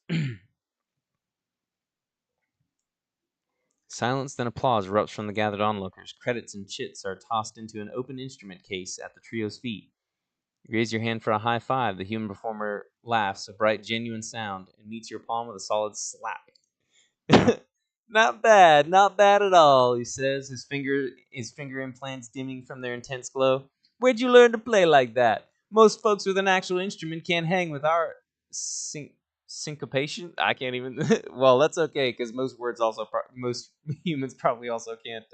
Silence, then applause erupts from the gathered onlookers. Credits and chits are tossed into an open instrument case at the trio's feet. You raise your hand for a high five. The human performer laughs, a bright, genuine sound, and meets your palm with a solid slap. Not bad at all, he says, his finger implants dimming from their intense glow. Where'd you learn to play like that? Most folks with an actual instrument can't hang with our syncopation. I can't even. Well, that's okay because most humans probably also can't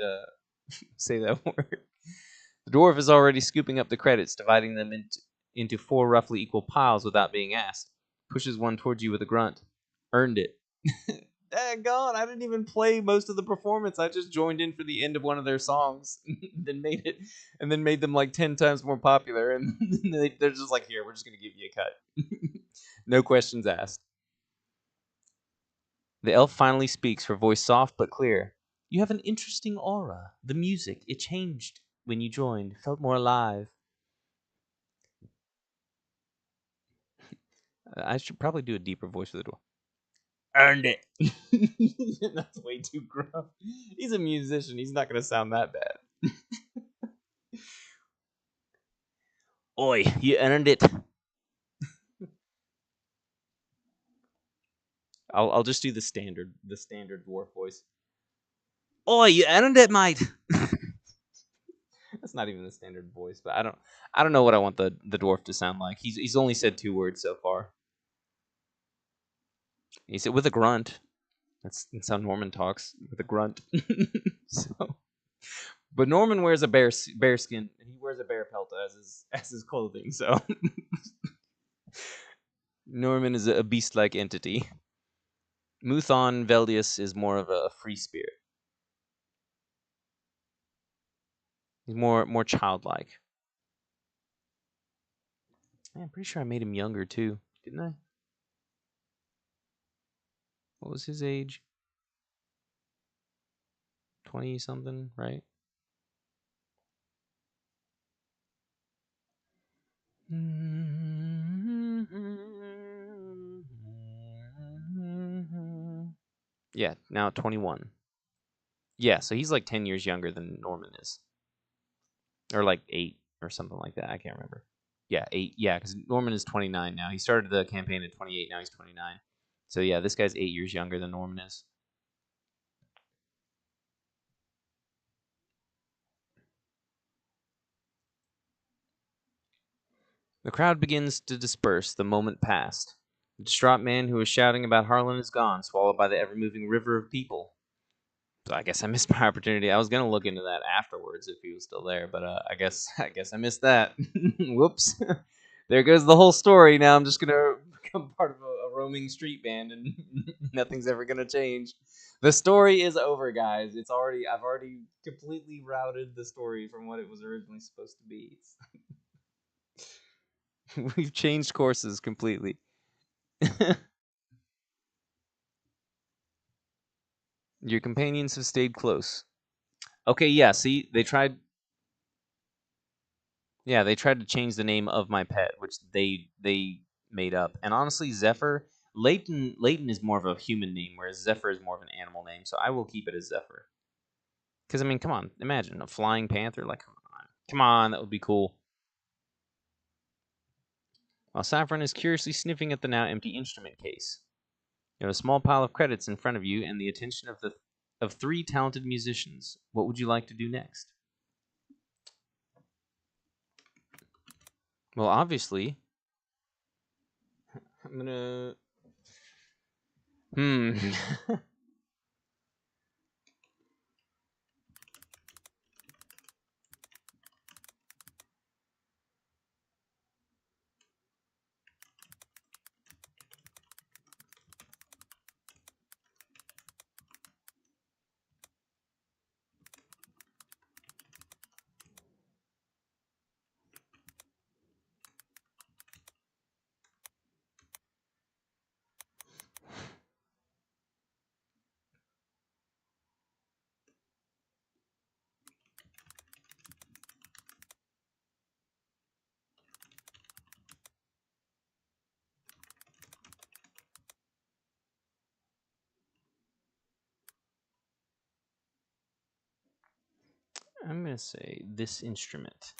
say that word. The dwarf is already scooping up the credits, dividing them into four roughly equal piles without being asked. Pushes one towards you with a grunt. Earned it. Daggone, I didn't even play most of the performance. I just joined in for the end of one of their songs, then made them like 10 times more popular. And they're just like, here, we're just gonna give you a cut. No questions asked. The elf finally speaks, her voice soft but clear. You have an interesting aura. The music, it changed when you joined, felt more alive. I should probably do a deeper voice for the dwarf. Earned it. That's way too gruff. He's a musician. He's not going to sound that bad. Oi, you earned it. I'll just do the standard dwarf voice. Oi, you earned it, mate. That's not even the standard voice, but I don't know what I want the dwarf to sound like. He's only said 2 words so far. He said with a grunt. That's how Norman talks, with a grunt. So, but Norman wears a bear skin, and he wears a bear pelt as his clothing. So Norman is a beast-like entity. Mu-Thaun Veldias is more of a free spirit. He's more childlike. I'm pretty sure I made him younger too, didn't I? What was his age? 20 something, right? Yeah, now 21. Yeah, so he's like 10 years younger than Norman is. Or like 8 or something like that. I can't remember. Yeah, 8. Yeah, because Norman is 29 now. He started the campaign at 28. Now he's 29. So yeah, this guy's 8 years younger than Norman is. The crowd begins to disperse. The moment passed. The distraught man who was shouting about Harlan is gone, swallowed by the ever-moving river of people. So I guess I missed my opportunity. I was gonna look into that afterwards if he was still there, but I guess I missed that. Whoops. There goes the whole story. Now I'm just gonna become part of a roaming street band, and nothing's ever gonna change. The story is over, guys. I've already completely routed the story from what it was originally supposed to be. We've changed courses completely. Your companions have stayed close. Okay, yeah. See, they tried. Yeah, they tried to change the name of my pet, which they made up. And honestly, Leighton is more of a human name, whereas Zephyr is more of an animal name. So I will keep it as Zephyr. Because I mean, come on, imagine a flying panther. Like, come on, that would be cool. While Saffron is curiously sniffing at the now empty instrument case, you have a small pile of credits in front of you and the attention of 3 talented musicians. What would you like to do next? Well, obviously, I'm gonna. I'm gonna say this instrument.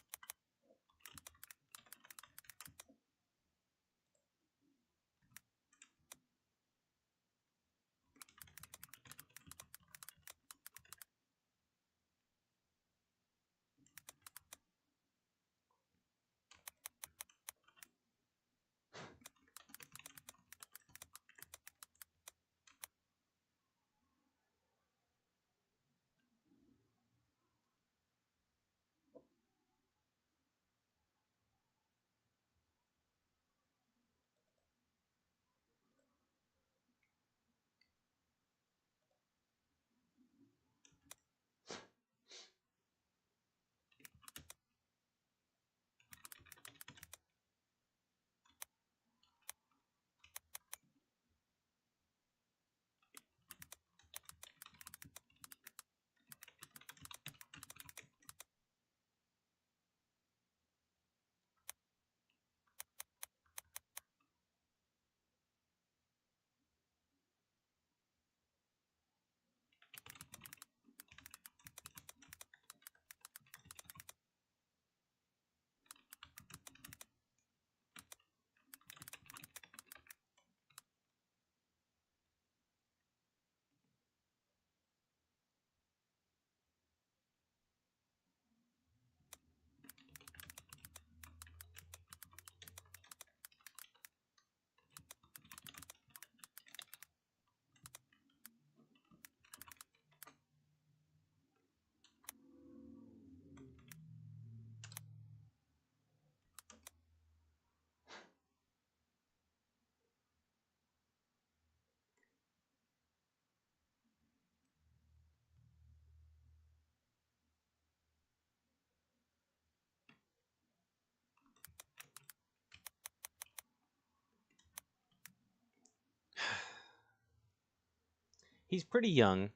He's pretty young.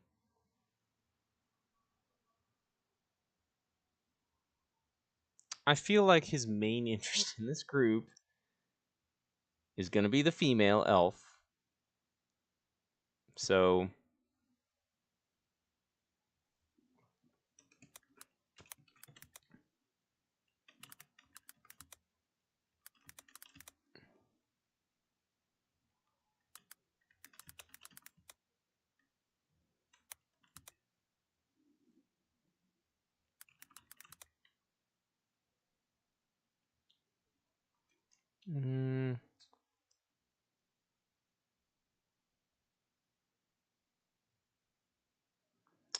I feel like his main interest in this group is going to be the female elf. So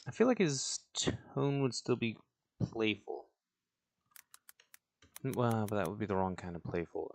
I feel like his tone would still be playful. Well, but that would be the wrong kind of playful.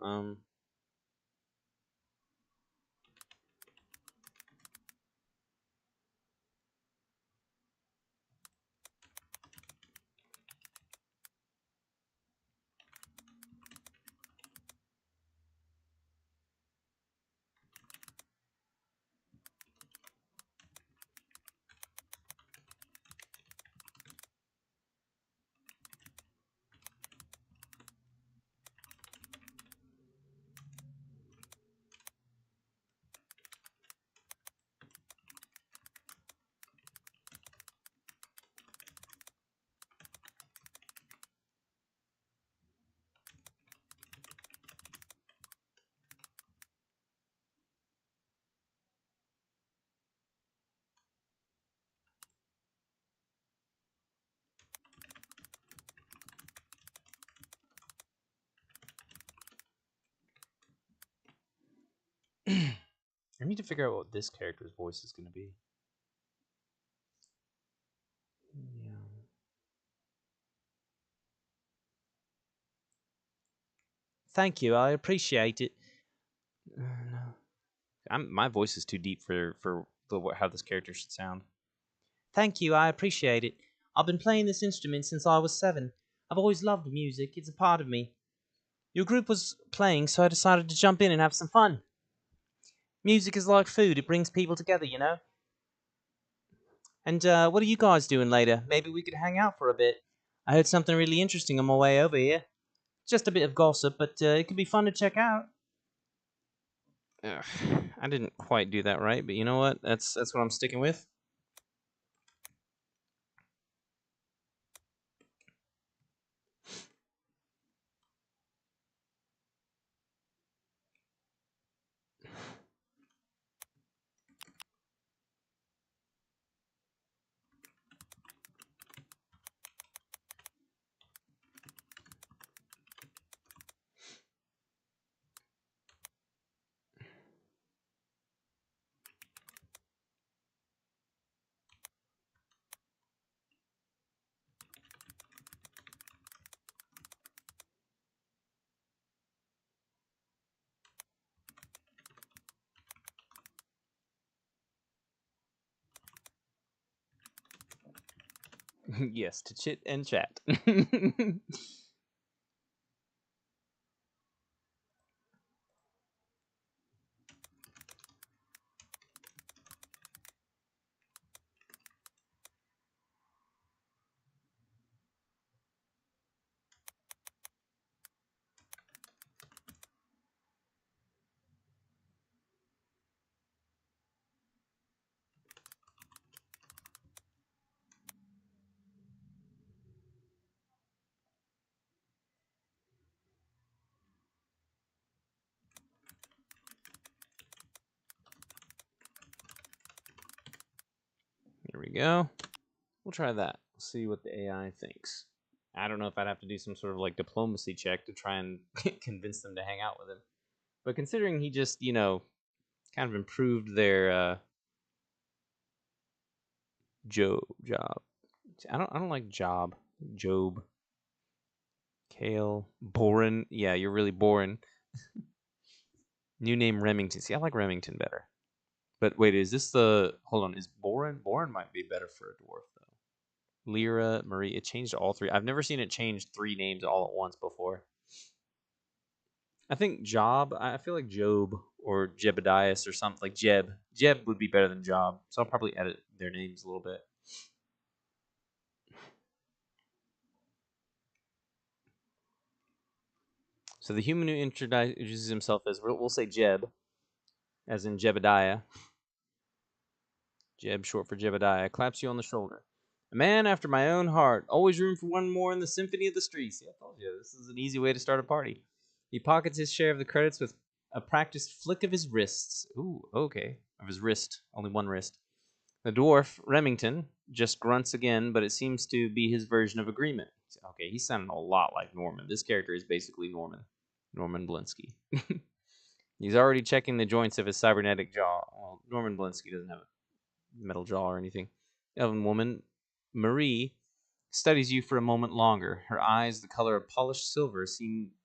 I need to figure out what this character's voice is going to be. Yeah. Thank you. I appreciate it. No. My voice is too deep for how this character should sound. Thank you. I appreciate it. I've been playing this instrument since I was 7. I've always loved music. It's a part of me. Your group was playing, so I decided to jump in and have some fun. Music is like food. It brings people together, you know? And what are you guys doing later? Maybe we could hang out for a bit. I heard something really interesting on my way over here. Just a bit of gossip, but it could be fun to check out. Ugh, I didn't quite do that right, but you know what? That's what I'm sticking with. Yes, to chit and chat. Here we go. We'll try that. See what the AI thinks. I don't know if I'd have to do some sort of like diplomacy check to try and convince them to hang out with him. But considering he just, kind of improved their job. I don't like job. Job. Kale. Boren. Yeah, you're really boring. New name Remington. See, I like Remington better. But wait, is this the... Hold on, is Boren? Boren might be better for a dwarf, though. Lyra, Marie. It changed all three. I've never seen it change 3 names all at once before. I think Job, I feel like Job or Jebedias or something like Jeb. Jeb would be better than Job, so I'll probably edit their names a little bit. So the human who introduces himself as, we'll say Jeb, as in Jebediah. Jeb, short for Jebediah, claps you on the shoulder. A man after my own heart. Always room for one more in the symphony of the streets. See, I told you, this is an easy way to start a party. He pockets his share of the credits with a practiced flick of his wrists. Ooh, okay. Of his wrist. Only one wrist. The dwarf, Remington, just grunts again, but it seems to be his version of agreement. Okay, he's sounding a lot like Norman. This character is basically Norman. Norman Blinsky. He's already checking the joints of his cybernetic jaw. Well, Norman Blinsky doesn't have a metal jaw or anything. Elven woman, Marie, studies you for a moment longer. Her eyes, the color of polished silver,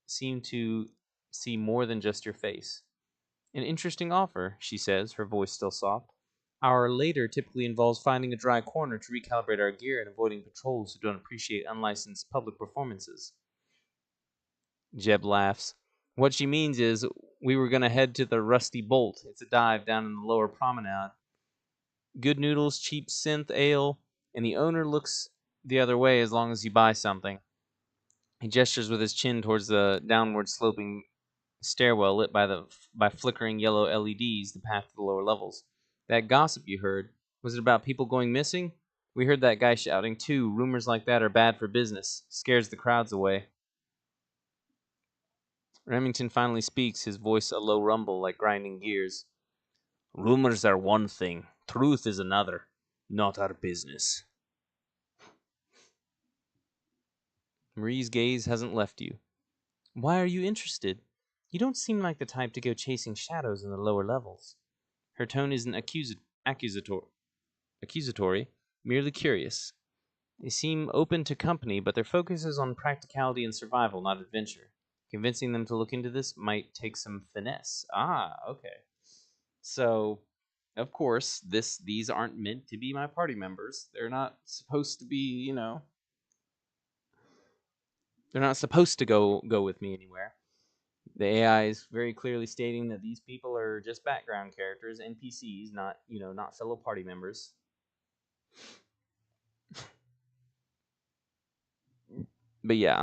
seem to see more than just your face. An interesting offer, she says, her voice still soft. Our later typically involves finding a dry corner to recalibrate our gear and avoiding patrols who don't appreciate unlicensed public performances. Jeb laughs. What she means is, we were going to head to the Rusty Bolt. It's a dive down in the lower promenade. Good noodles, cheap synth ale, and the owner looks the other way as long as you buy something. He gestures with his chin towards the downward sloping stairwell lit by flickering yellow LEDs, the path to the lower levels. That gossip you heard, was it about people going missing? We heard that guy shouting too. Rumors like that are bad for business. Scares the crowds away. Remington finally speaks, his voice a low rumble like grinding gears. Rumors are one thing, truth is another. Not our business. Marie's gaze hasn't left you. Why are you interested? You don't seem like the type to go chasing shadows in the lower levels. Her tone isn't accusatory, merely curious. They seem open to company, but their focus is on practicality and survival, not adventure. Convincing them to look into this might take some finesse. Ah, okay. So, of course, these aren't meant to be my party members. They're not supposed to be, they're not supposed to go with me anywhere. The AI is very clearly stating that these people are just background characters, NPCs, not fellow party members. But yeah,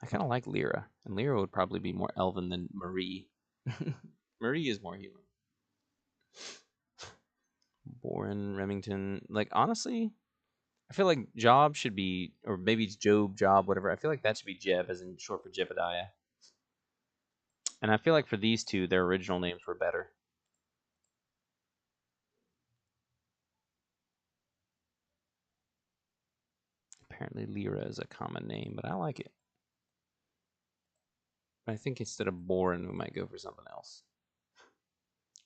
I kind of like Lyra, and Lyra would probably be more elven than Marie. Marie is more human. Boren, Remington, like honestly, I feel like Job should be, or maybe it's Job, whatever. I feel like that should be Jeb, as in short for Jebediah. And I feel like for these two, their original names were better. Apparently, Lyra is a common name, but I like it. But I think instead of Boren, we might go for something else.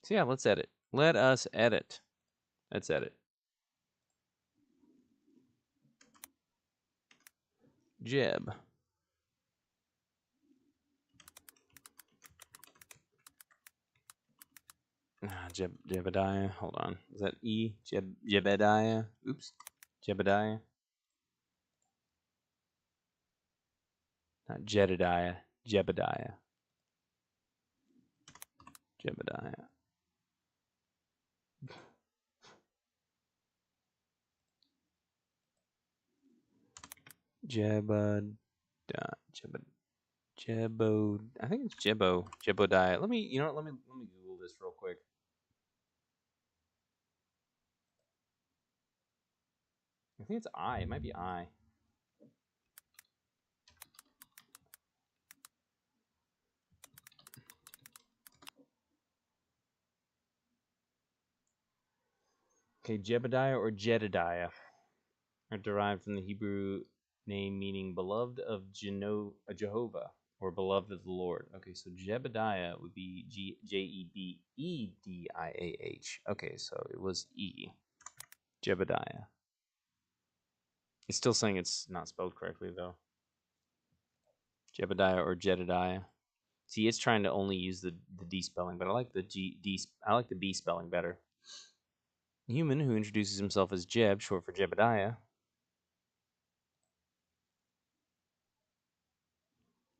So yeah, let's edit. Let us edit. Let's edit. Jeb. Jebediah. Hold on. Is that E? Jebediah. Oops. Jebediah. Not Jedediah. Jebediah. Jebediah. Jebo. I think it's Jebo. Jebodiah. Let me. You know what? Let me Google this real quick. I think it's I. It might be I. Okay, Jebediah or Jedediah are derived from the Hebrew name meaning beloved of Jehovah or beloved of the Lord. Okay, so Jebediah would be Jebediah. Okay, so it was E. Jebediah. It's still saying it's not spelled correctly though. Jebediah or Jedediah. See, it's trying to only use the D spelling, but I like the I like the B spelling better. A human who introduces himself as Jeb, short for Jebediah,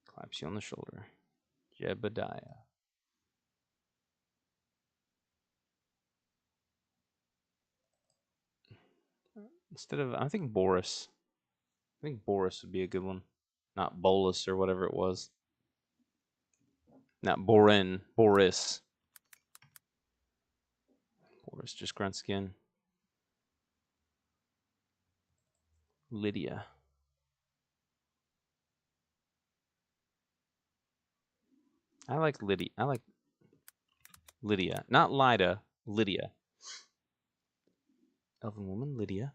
claps you on the shoulder. Jebediah. Instead of, I think Boris. I think Boris would be a good one. Not Bolus or whatever it was. Not Borin. Boris. Boris just grunts again. Lydia. I like Lydia. I like Lydia. Not Lida. Lydia. Elven woman, Lydia.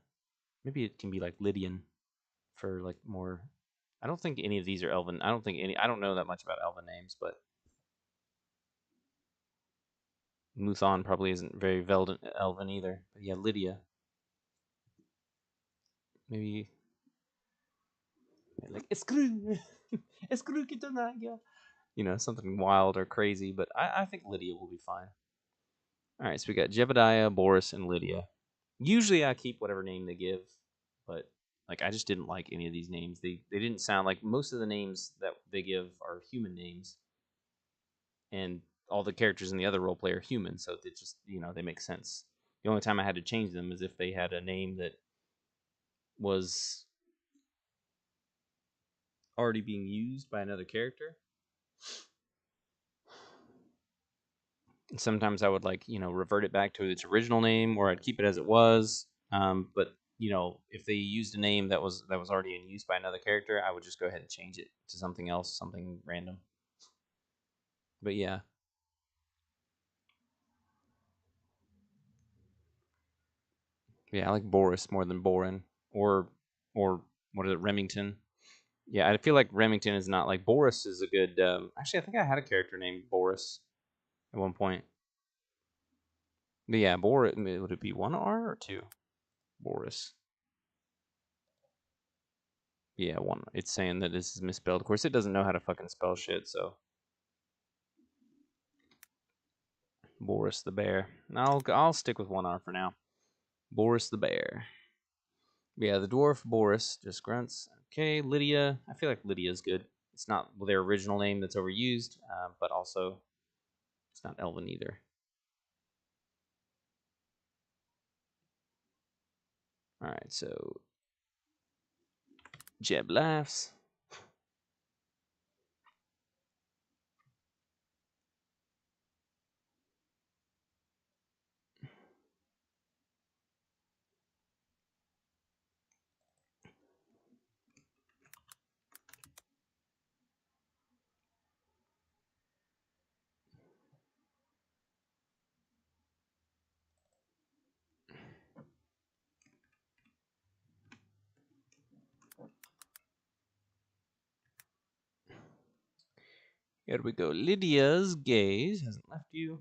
Maybe it can be like Lydian for like more. I don't think any of these are Elven. I don't know that much about Elven names, but Mu-Thaun probably isn't very Elven either. But yeah, Lydia. Maybe like Escrew. Escrew Kitanaya. You know, something wild or crazy, but I think Lydia will be fine. All right, so we got Jebediah, Boris, and Lydia. Usually I keep whatever name they give, but like I just didn't like any of these names. They didn't sound like most of the names that they give are human names, and all the characters in the other roleplay are human, so they just they make sense. The only time I had to change them is if they had a name that was already being used by another character. Sometimes I would revert it back to its original name, or I'd keep it as it was. But if they used a name that was already in use by another character, I would just go ahead and change it to something else, something random. But yeah, I like Boris more than Borin or what is it, Remington. Yeah, I feel like Remington is not like Boris is a good. Actually, I think I had a character named Boris at one point. But yeah, Boris. Would it be one R or two? Boris. Yeah, one. It's saying that this is misspelled. Of course, it doesn't know how to fucking spell shit, so. Boris the bear. I'll stick with one R for now. Boris the bear. Yeah, the dwarf Boris just grunts. Okay, Lydia. I feel like Lydia's good. It's not their original name that's overused, but also it's not Elven either. All right, so Jeb laughs. Here we go. Lydia's gaze hasn't left you.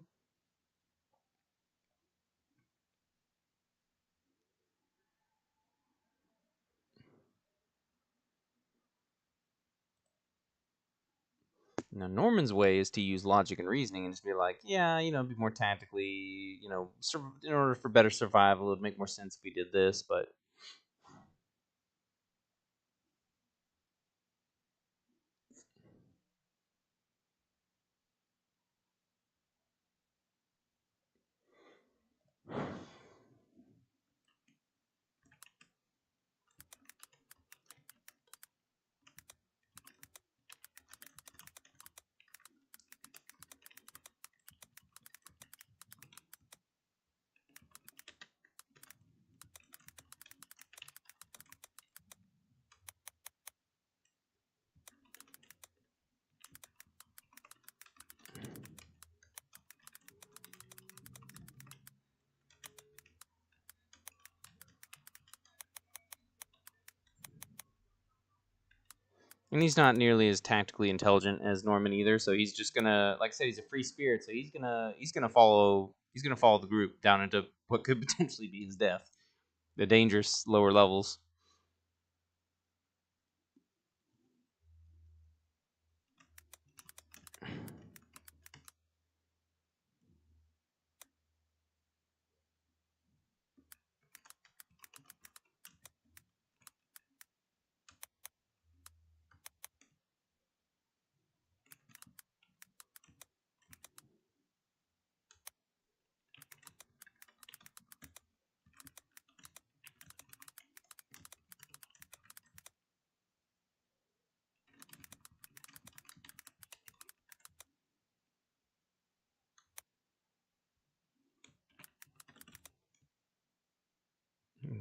Now, Norman's way is to use logic and reasoning and just be like, yeah, be more tactically, in order for better survival, it would make more sense if we did this, but and he's not nearly as tactically intelligent as Norman either. So he's just gonna, like I said, he's a free spirit. So he's gonna follow the group down into what could potentially be his death, the dangerous lower levels.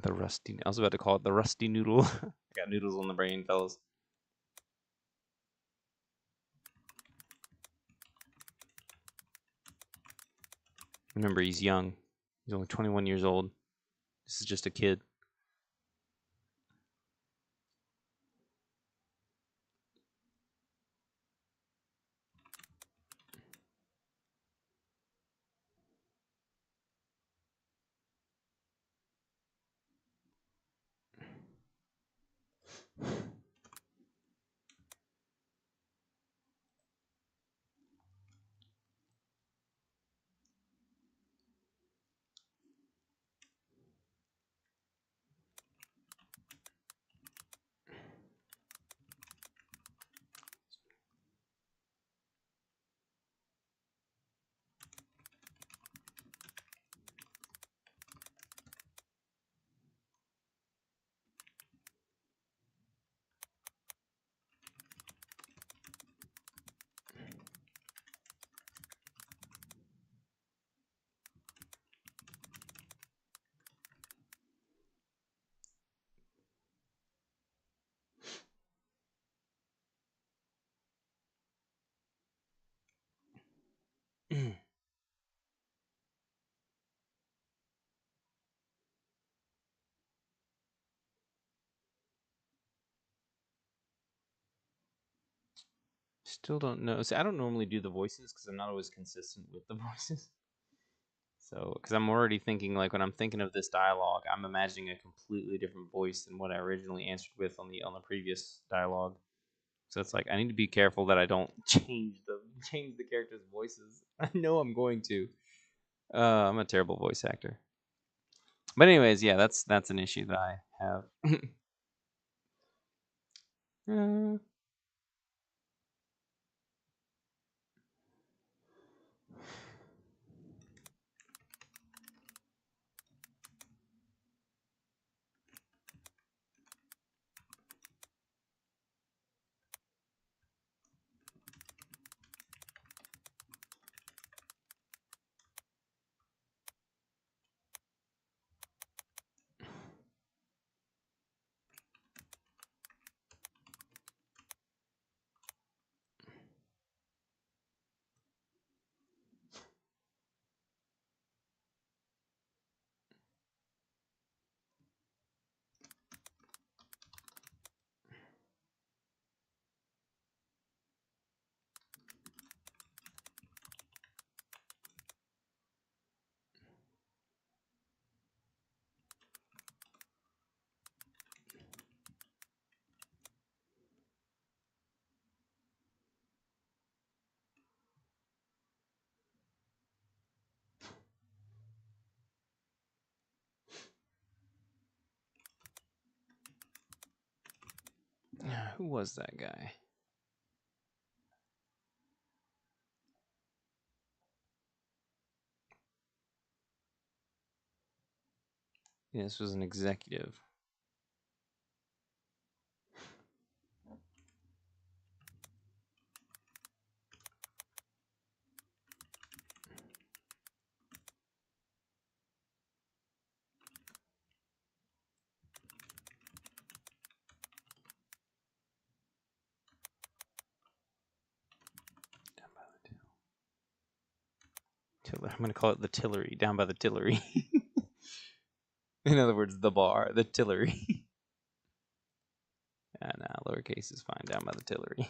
The rusty. I was about to call it the rusty noodle. I got noodles on the brain, fellas. Remember, he's young. He's only 21 years old. This is just a kid. Still don't know. See, I don't normally do the voices because I'm not always consistent with the voices. So, because I'm already thinking, like, when I'm thinking of this dialogue, I'm imagining a completely different voice than what I originally answered with on the previous dialogue. So it's like I need to be careful that I don't change the characters' voices. I know I'm going to. I'm a terrible voice actor. But anyways, yeah, that's an issue that I have. Who was that guy? Yeah, this was an executive. Down by the Tiller. I'm going to call it the Tillery. Down by the Tillery. In other words, the bar. The Tillery. Nah, lowercase is fine. Down by the Tillery.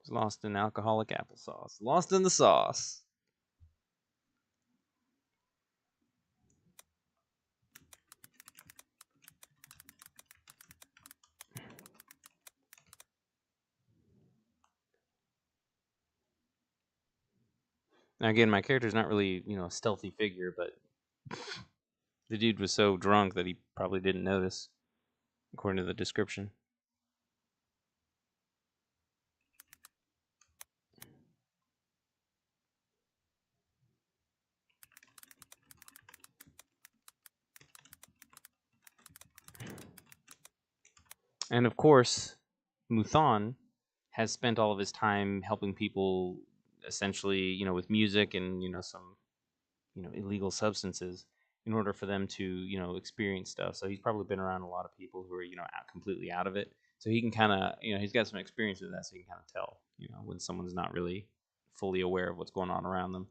Was lost in alcoholic applesauce. Lost in the sauce. Now again, my character's not really, a stealthy figure, but the dude was so drunk that he probably didn't notice, according to the description. And of course, Mu-Thaun has spent all of his time helping people, essentially, with music and some, illegal substances, in order for them to experience stuff. So he's probably been around a lot of people who are completely out of it. So he can kind of he's got some experience with that, so he can kind of tell when someone's not really fully aware of what's going on around them.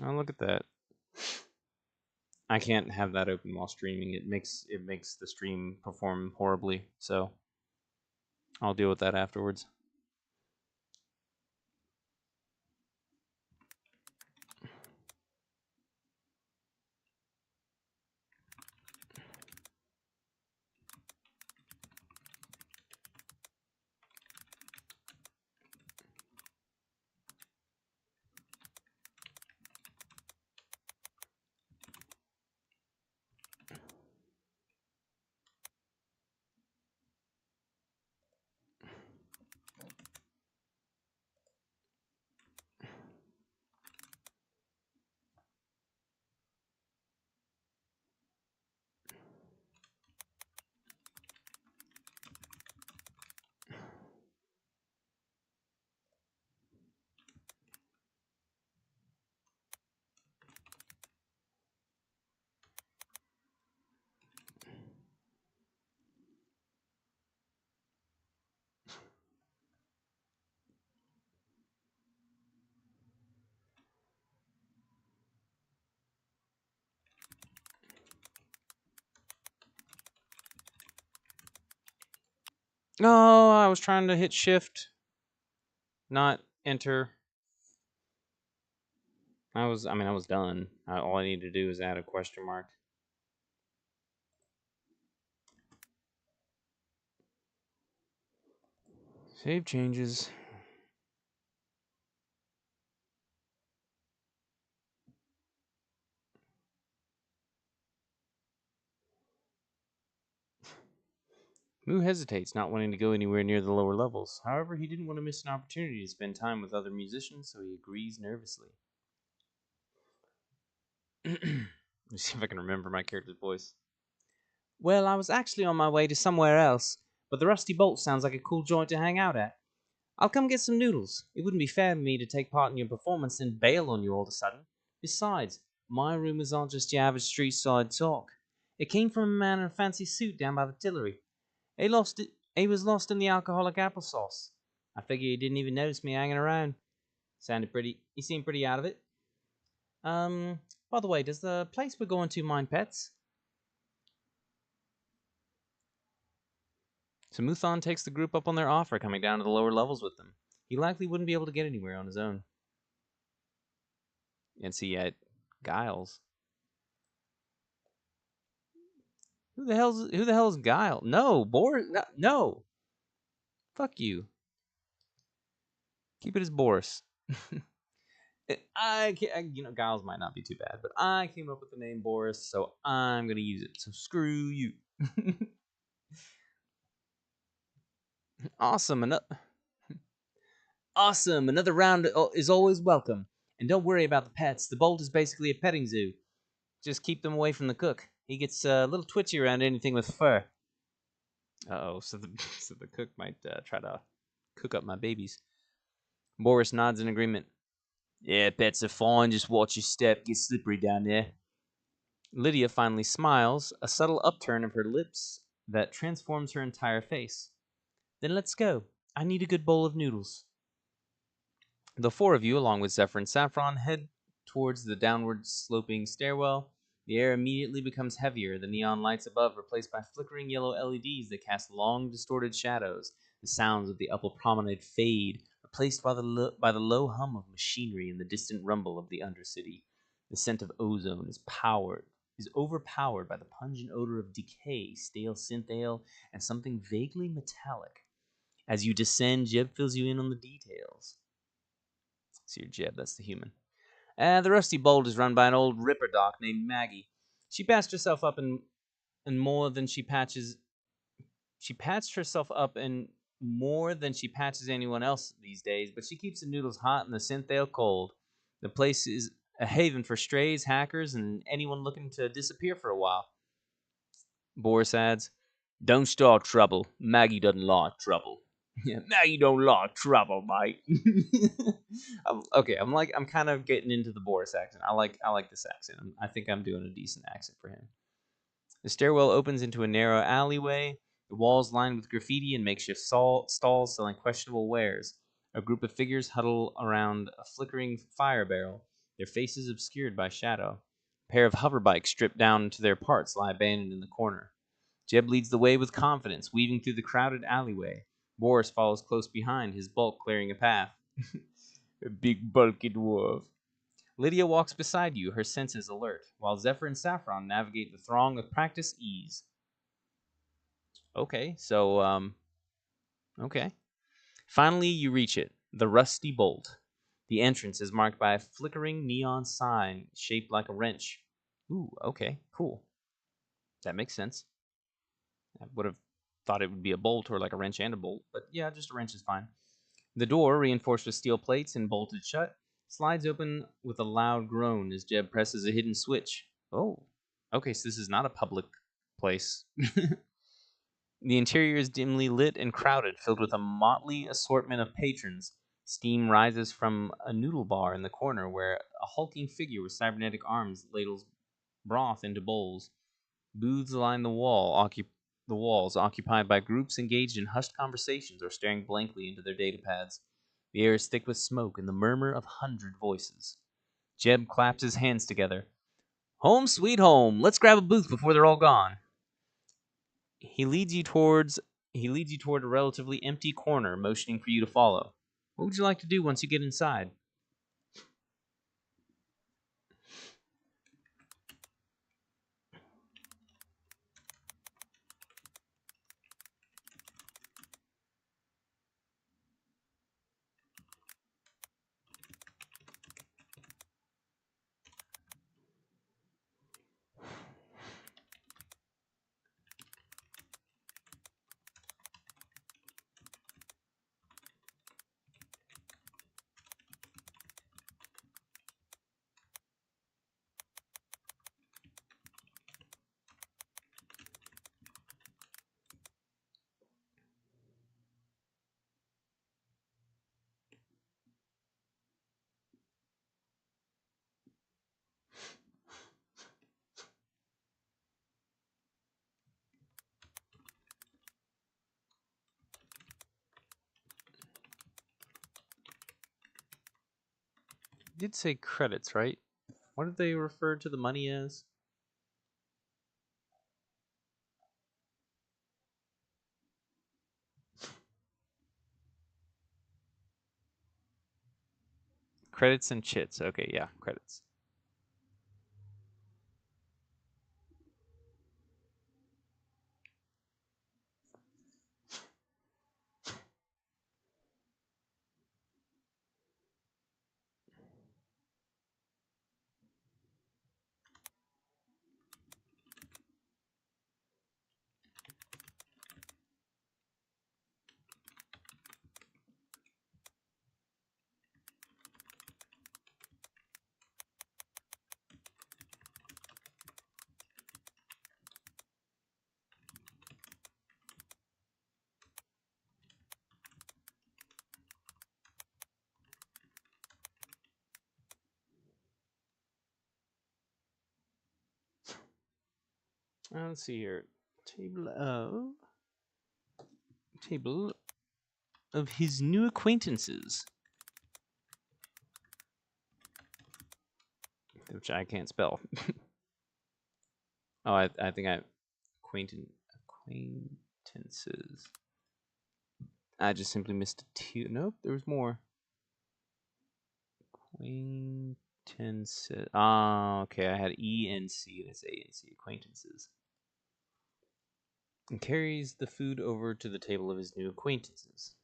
Oh, look at that. I can't have that open while streaming. It makes the stream perform horribly. So I'll deal with that afterwards. Oh, I was trying to hit shift, not enter. I was done. All I need to do is add a question mark. Save changes. Mu hesitates, not wanting to go anywhere near the lower levels. However, he didn't want to miss an opportunity to spend time with other musicians, so he agrees nervously. Let me see if I can remember my character's voice. Well, I was actually on my way to somewhere else, but the Rusty Bolt sounds like a cool joint to hang out at. I'll come get some noodles. It wouldn't be fair of me to take part in your performance and bail on you all of a sudden. Besides, my rumors aren't just your average street side talk. It came from a man in a fancy suit down by the Tillery. He was lost in the alcoholic applesauce. I figure he didn't even notice me hanging around. Sounded pretty. You seem pretty out of it. By the way, does the place we're going to mind pets? So Mu-Thaun takes the group up on their offer, coming down to the lower levels with them. He likely wouldn't be able to get anywhere on his own. And see, Giles. Who the hell's Guile? No, Boris. No. Fuck you. Keep it as Boris. Giles might not be too bad, but I came up with the name Boris, so I'm gonna use it. So screw you. Awesome. Awesome. Another round is always welcome. And don't worry about the pets. The Bolt is basically a petting zoo. Just keep them away from the cook. He gets a little twitchy around anything with fur. Uh-oh, so the cook might try to cook up my babies. Boris nods in agreement. Yeah, pets are fine. Just watch your step. Get slippery down there. Lydia finally smiles, a subtle upturn of her lips that transforms her entire face. Then let's go. I need a good bowl of noodles. The four of you, along with Zephyr and Saffron, head towards the downward sloping stairwell. The air immediately becomes heavier, the neon lights above replaced by flickering yellow LEDs that cast long, distorted shadows. The sounds of the upper promenade fade, replaced by the low hum of machinery and the distant rumble of the undercity. The scent of ozone is overpowered by the pungent odor of decay, stale synth ale, and something vaguely metallic. As you descend, Jeb fills you in on the details. So you're Jeb, that's the human. The Rusty Bolt is run by an old ripper doc named Maggie. She patched herself up in more than she patches. She patched herself up in more than she patches anyone else these days, but she keeps the noodles hot and the synthale cold. The place is a haven for strays, hackers, and anyone looking to disappear for a while. Boris adds, "Don't start trouble. Maggie doesn't like trouble." Yeah, Maggie don't like trouble, mate. I'm kind of getting into the Boris accent. I like this accent. I think I'm doing a decent accent for him. The stairwell opens into a narrow alleyway, the walls lined with graffiti and makeshift stalls selling questionable wares. A group of figures huddle around a flickering fire barrel, their faces obscured by shadow. A pair of hoverbikes stripped down to their parts lie abandoned in the corner. Jeb leads the way with confidence, weaving through the crowded alleyway. Boris follows close behind, his bulk clearing a path. A big, bulky dwarf. Lydia walks beside you, her senses alert, while Zephyr and Saffron navigate the throng with practiced ease. Okay. Finally, you reach it, the Rusty Bolt. The entrance is marked by a flickering neon sign shaped like a wrench. Ooh, okay, cool. That makes sense. I would have thought it would be a bolt or like a wrench and a bolt, but yeah, just a wrench is fine. The door, reinforced with steel plates and bolted shut, slides open with a loud groan as Jeb presses a hidden switch. Oh, okay, so this is not a public place. The interior is dimly lit and crowded, filled with a motley assortment of patrons. Steam rises from a noodle bar in the corner where a hulking figure with cybernetic arms ladles broth into bowls. Booths line the walls, occupied by groups engaged in hushed conversations or staring blankly into their data pads. The air is thick with smoke and the murmur of 100 voices. Jeb claps his hands together. Home sweet home. Let's grab a booth before they're all gone. He leads you toward a relatively empty corner, motioning for you to follow. What would you like to do once you get inside? did say credits, right? What did they refer to the money as? Credits and chits. Okay, yeah, credits. Let's see here. Table of his new acquaintances, which I can't spell. Oh, I think I acquaintances. I just simply missed a two. Nope, there was more. Acquaintances. Oh, okay. I had E and C. That's A and C. Acquaintances. And carries the food over to the table of his new acquaintances.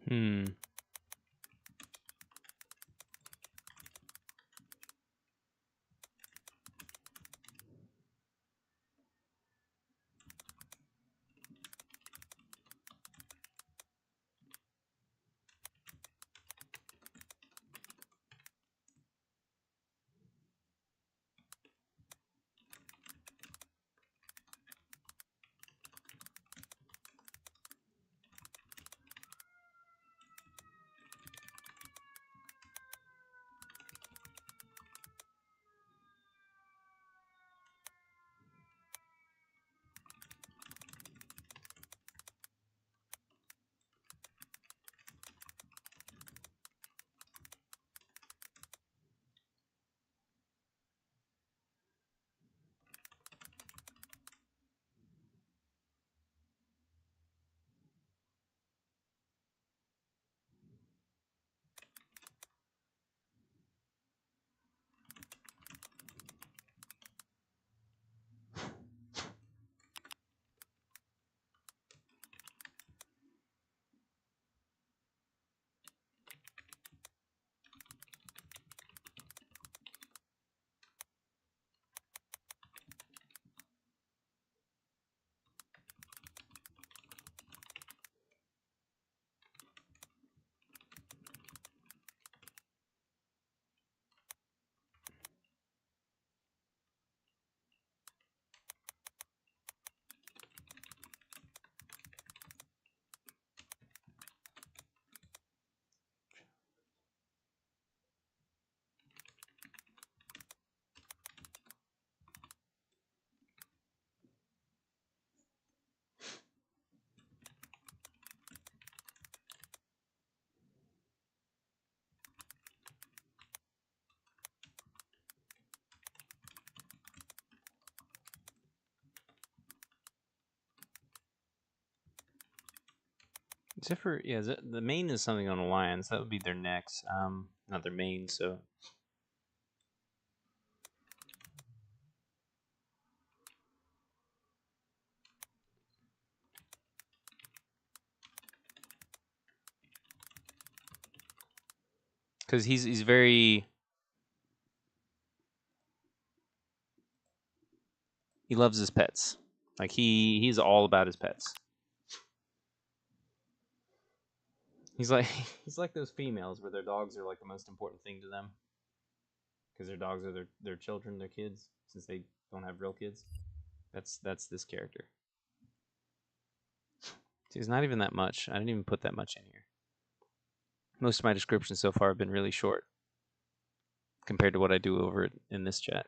Hmm. Zephyr, yeah, the mane is something on a lion, so that would be their necks. Not their mane, so. Because he's very. He loves his pets. Like he's all about his pets. He's like he's like those females where their dogs are like the most important thing to them because their dogs are their children, their kids, since they don't have real kids. That's this character. See, it's not even that much. I didn't even put that much in here. Most of my descriptions so far have been really short compared to what I do over in this chat.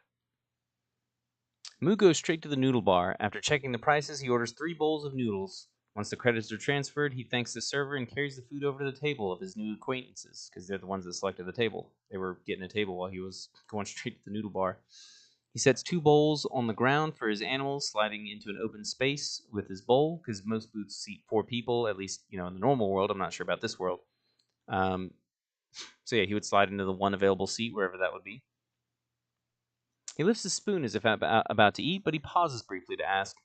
Mu goes straight to the noodle bar. After checking the prices, he orders 3 bowls of noodles. Once the credits are transferred, he thanks the server and carries the food over to the table of his new acquaintances, because they're the ones that selected the table. They were getting a table while he was going straight to the noodle bar. He sets 2 bowls on the ground for his animals, sliding into an open space with his bowl, because most booths seat 4 people, at least, in the normal world. I'm not sure about this world. So yeah, he would slide into the one available seat, wherever that would be. He lifts his spoon as if about to eat, but he pauses briefly to ask,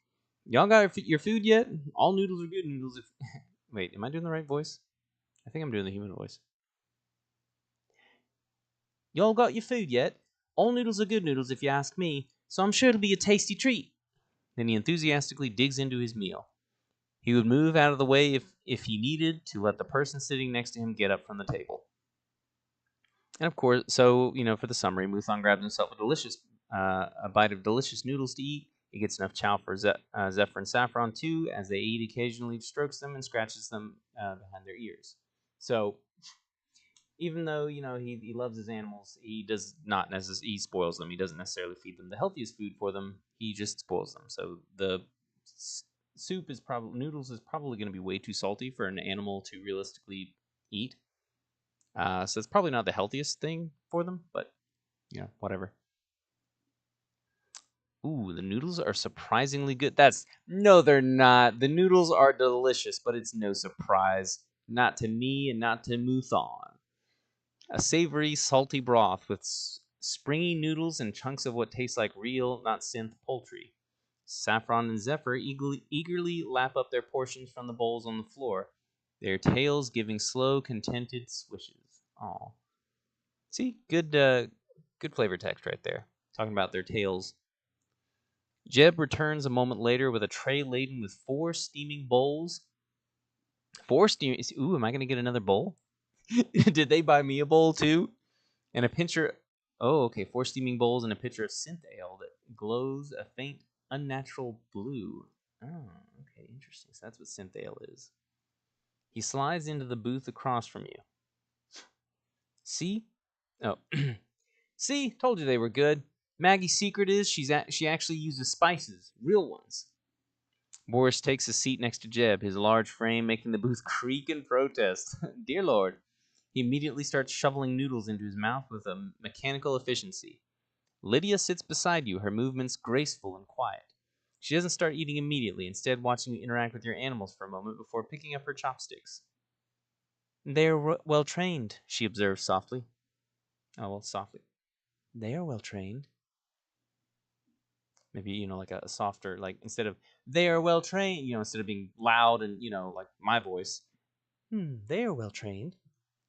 "Y'all got your food yet? All noodles are good noodles if..." Wait, am I doing the right voice? I think I'm doing the human voice. "Y'all got your food yet? All noodles are good noodles if you ask me, so I'm sure it'll be a tasty treat." Then he enthusiastically digs into his meal. He would move out of the way if he needed to let the person sitting next to him get up from the table. And of course, so, for the summary, Mu-Thaun grabs himself a bite of delicious noodles to eat. He gets enough chow for Zephyr and Saffron too. As they eat, occasionally strokes them and scratches them behind their ears. So, even though he loves his animals, he does not necessarily he spoils them. He doesn't necessarily feed them the healthiest food for them. He just spoils them. So the noodles is probably going to be way too salty for an animal to realistically eat. So it's probably not the healthiest thing for them, but whatever. Ooh, the noodles are surprisingly good. No, they're not. The noodles are delicious, but it's no surprise. Not to me and not to Mu-Thaun. A savory, salty broth with springy noodles and chunks of what tastes like real, not synth poultry. Saffron and Zephyr eagerly lap up their portions from the bowls on the floor, their tails giving slow, contented swishes. Aw. See, good flavor text right there. Talking about their tails. Jeb returns a moment later with a tray laden with 4 steaming bowls. 4 steaming. Ooh, am I gonna get another bowl? Did they buy me a bowl too? And a pitcher. Oh, okay. 4 steaming bowls and a pitcher of synth ale that glows a faint, unnatural blue. Oh, okay, interesting. So that's what synth ale is. He slides into the booth across from you. See? Oh, see, told you they were good. Maggie's secret is she actually uses spices, real ones. Boris takes a seat next to Jeb, his large frame making the booth creak in protest. Dear Lord. He immediately starts shoveling noodles into his mouth with a mechanical efficiency. Lydia sits beside you, her movements graceful and quiet. She doesn't start eating immediately, instead watching you interact with your animals for a moment before picking up her chopsticks. They are well trained, she observes softly. Oh, well, softly. They are well trained. Maybe, like a softer, like, instead of, they are well trained, instead of being loud and, like my voice. They are well trained.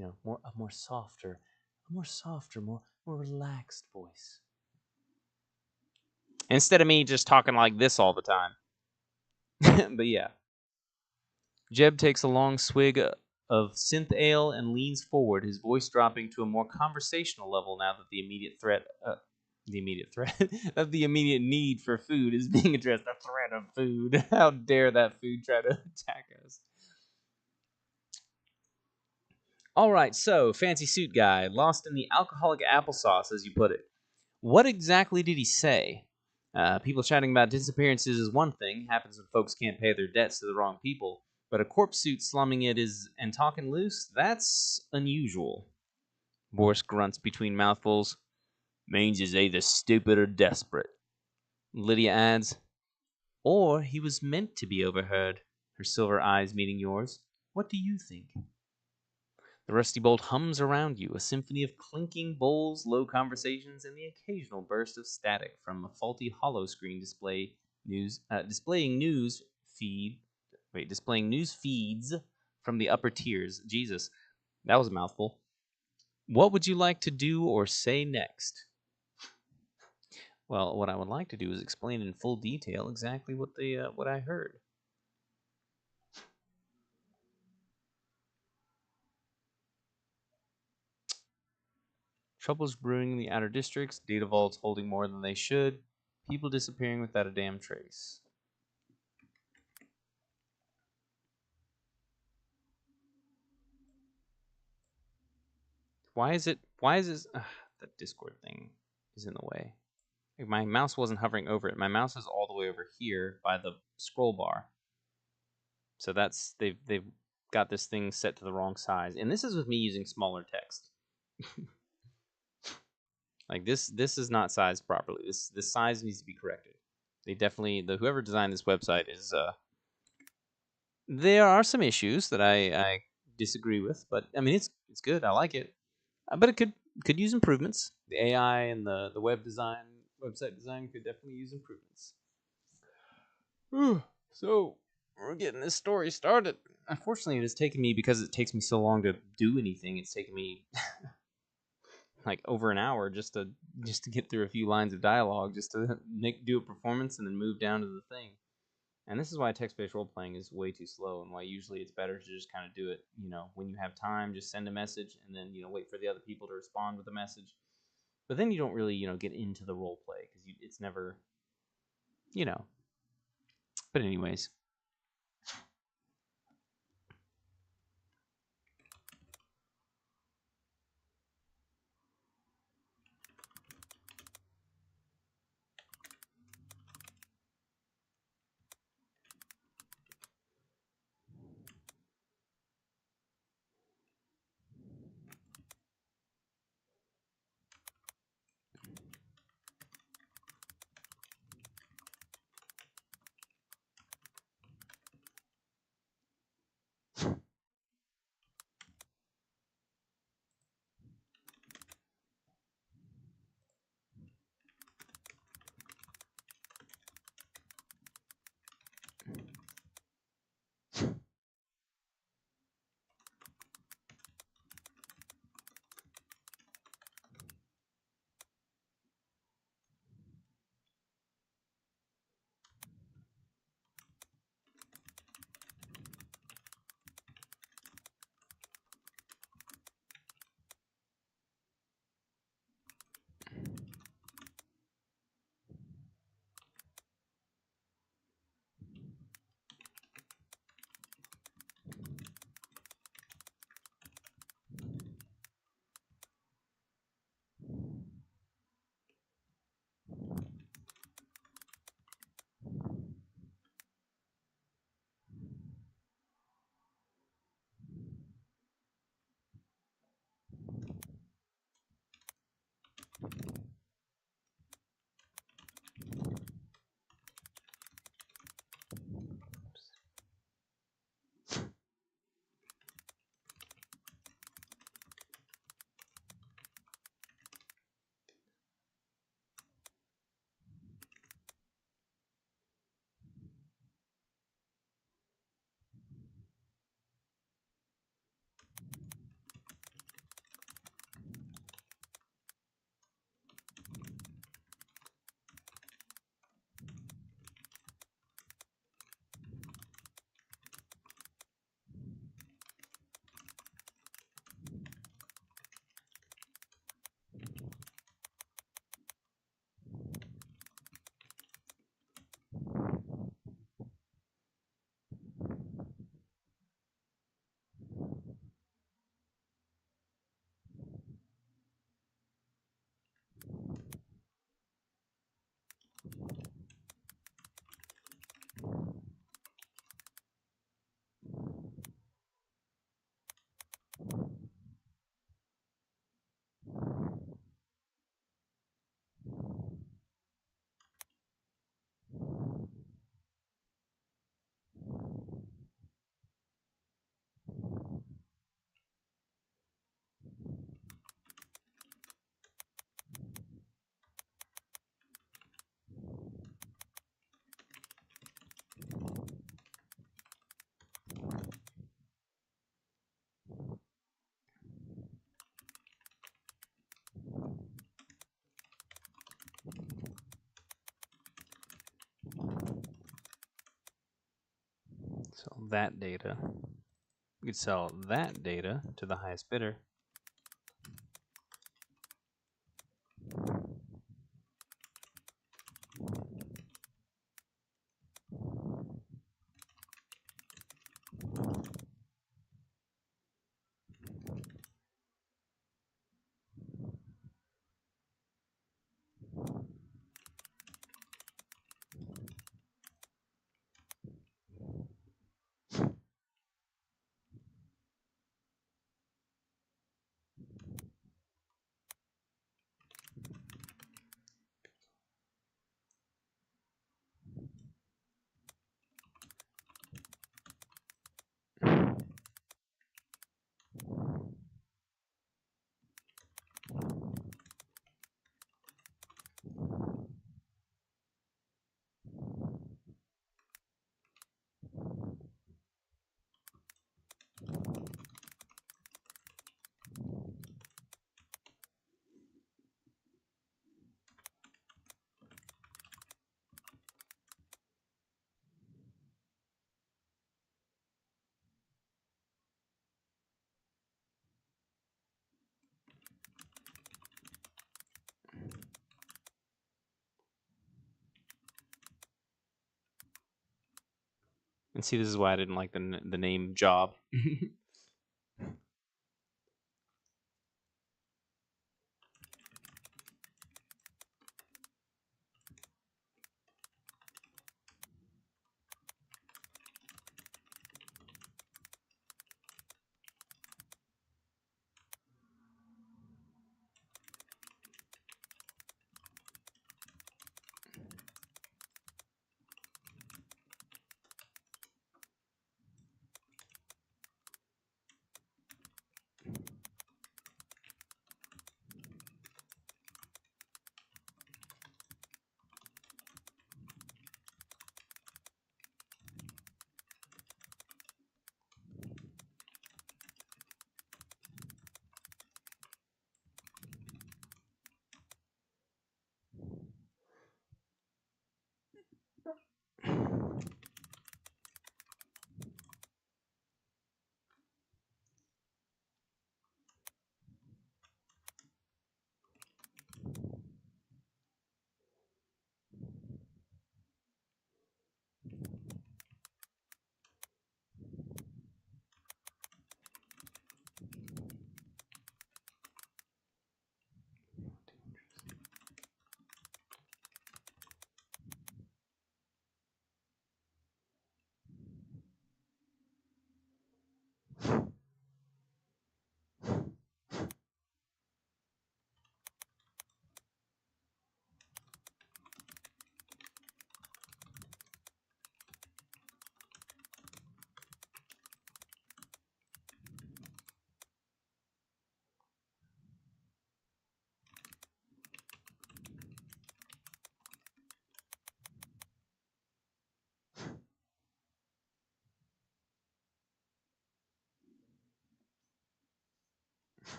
A more softer, more relaxed voice. Instead of me just talking like this all the time. But yeah. Jeb takes a long swig of synth ale and leans forward, his voice dropping to a more conversational level now that the immediate threat of the immediate need for food is being addressed. The threat of food. How dare that food try to attack us? All right, so fancy suit guy, lost in the alcoholic applesauce, as you put it. What exactly did he say? People chatting about disappearances is one thing. Happens when folks can't pay their debts to the wrong people. But a corpse suit slumming it and talking loose, that's unusual. Boris grunts between mouthfuls. Means he's either stupid or desperate. Lydia adds, or he was meant to be overheard, her silver eyes meeting yours. What do you think? The rusty bolt hums around you, a symphony of clinking bowls, low conversations, and the occasional burst of static from a faulty hollow screen displaying news feeds from the upper tiers. Jesus, that was a mouthful. What would you like to do or say next? Well, what I would like to do is explain in full detail exactly what I heard. Troubles brewing in the outer districts, data vaults holding more than they should, people disappearing without a damn trace. Why is this that Discord thing is in the way? Like, my mouse wasn't hovering over it. My mouse is all the way over here by the scroll bar. So that's they've got this thing set to the wrong size. And this is with me using smaller text. Like this is not sized properly. This size needs to be corrected. They definitely whoever designed this website is there are some issues that I disagree with, but I mean it's good. I like it. But it could use improvements. The AI and the website design could definitely use improvements. So we're getting this story started. Unfortunately, it has taken me, because it takes me so long to do anything. It's taken me like over an hour just to get through a few lines of dialogue, just to do a performance and then move down to the thing. And this is why text-based role-playing is way too slow, and why usually it's better to just kind of do it, when you have time, just send a message, and then, wait for the other people to respond with a message. But then you don't really, get into the role-play, because it's never, But anyways. Sell that data. We could sell that data to the highest bidder. And see, this is why I didn't like the name job.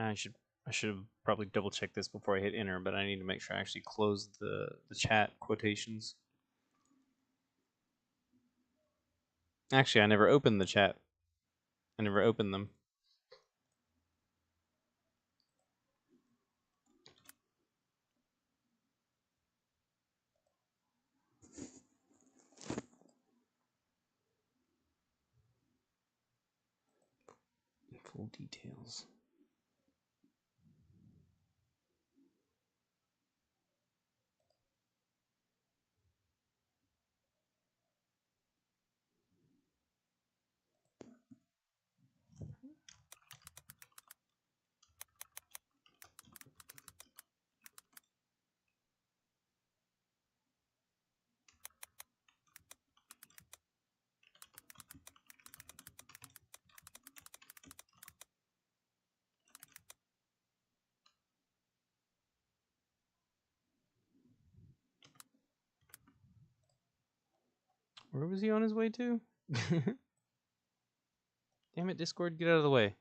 I should have probably double checked this before I hit enter, but I need to make sure I actually close the chat quotations. Actually, I never opened the chat. I never opened them. Full details. Where was he on his way to? Damn it, Discord, get out of the way.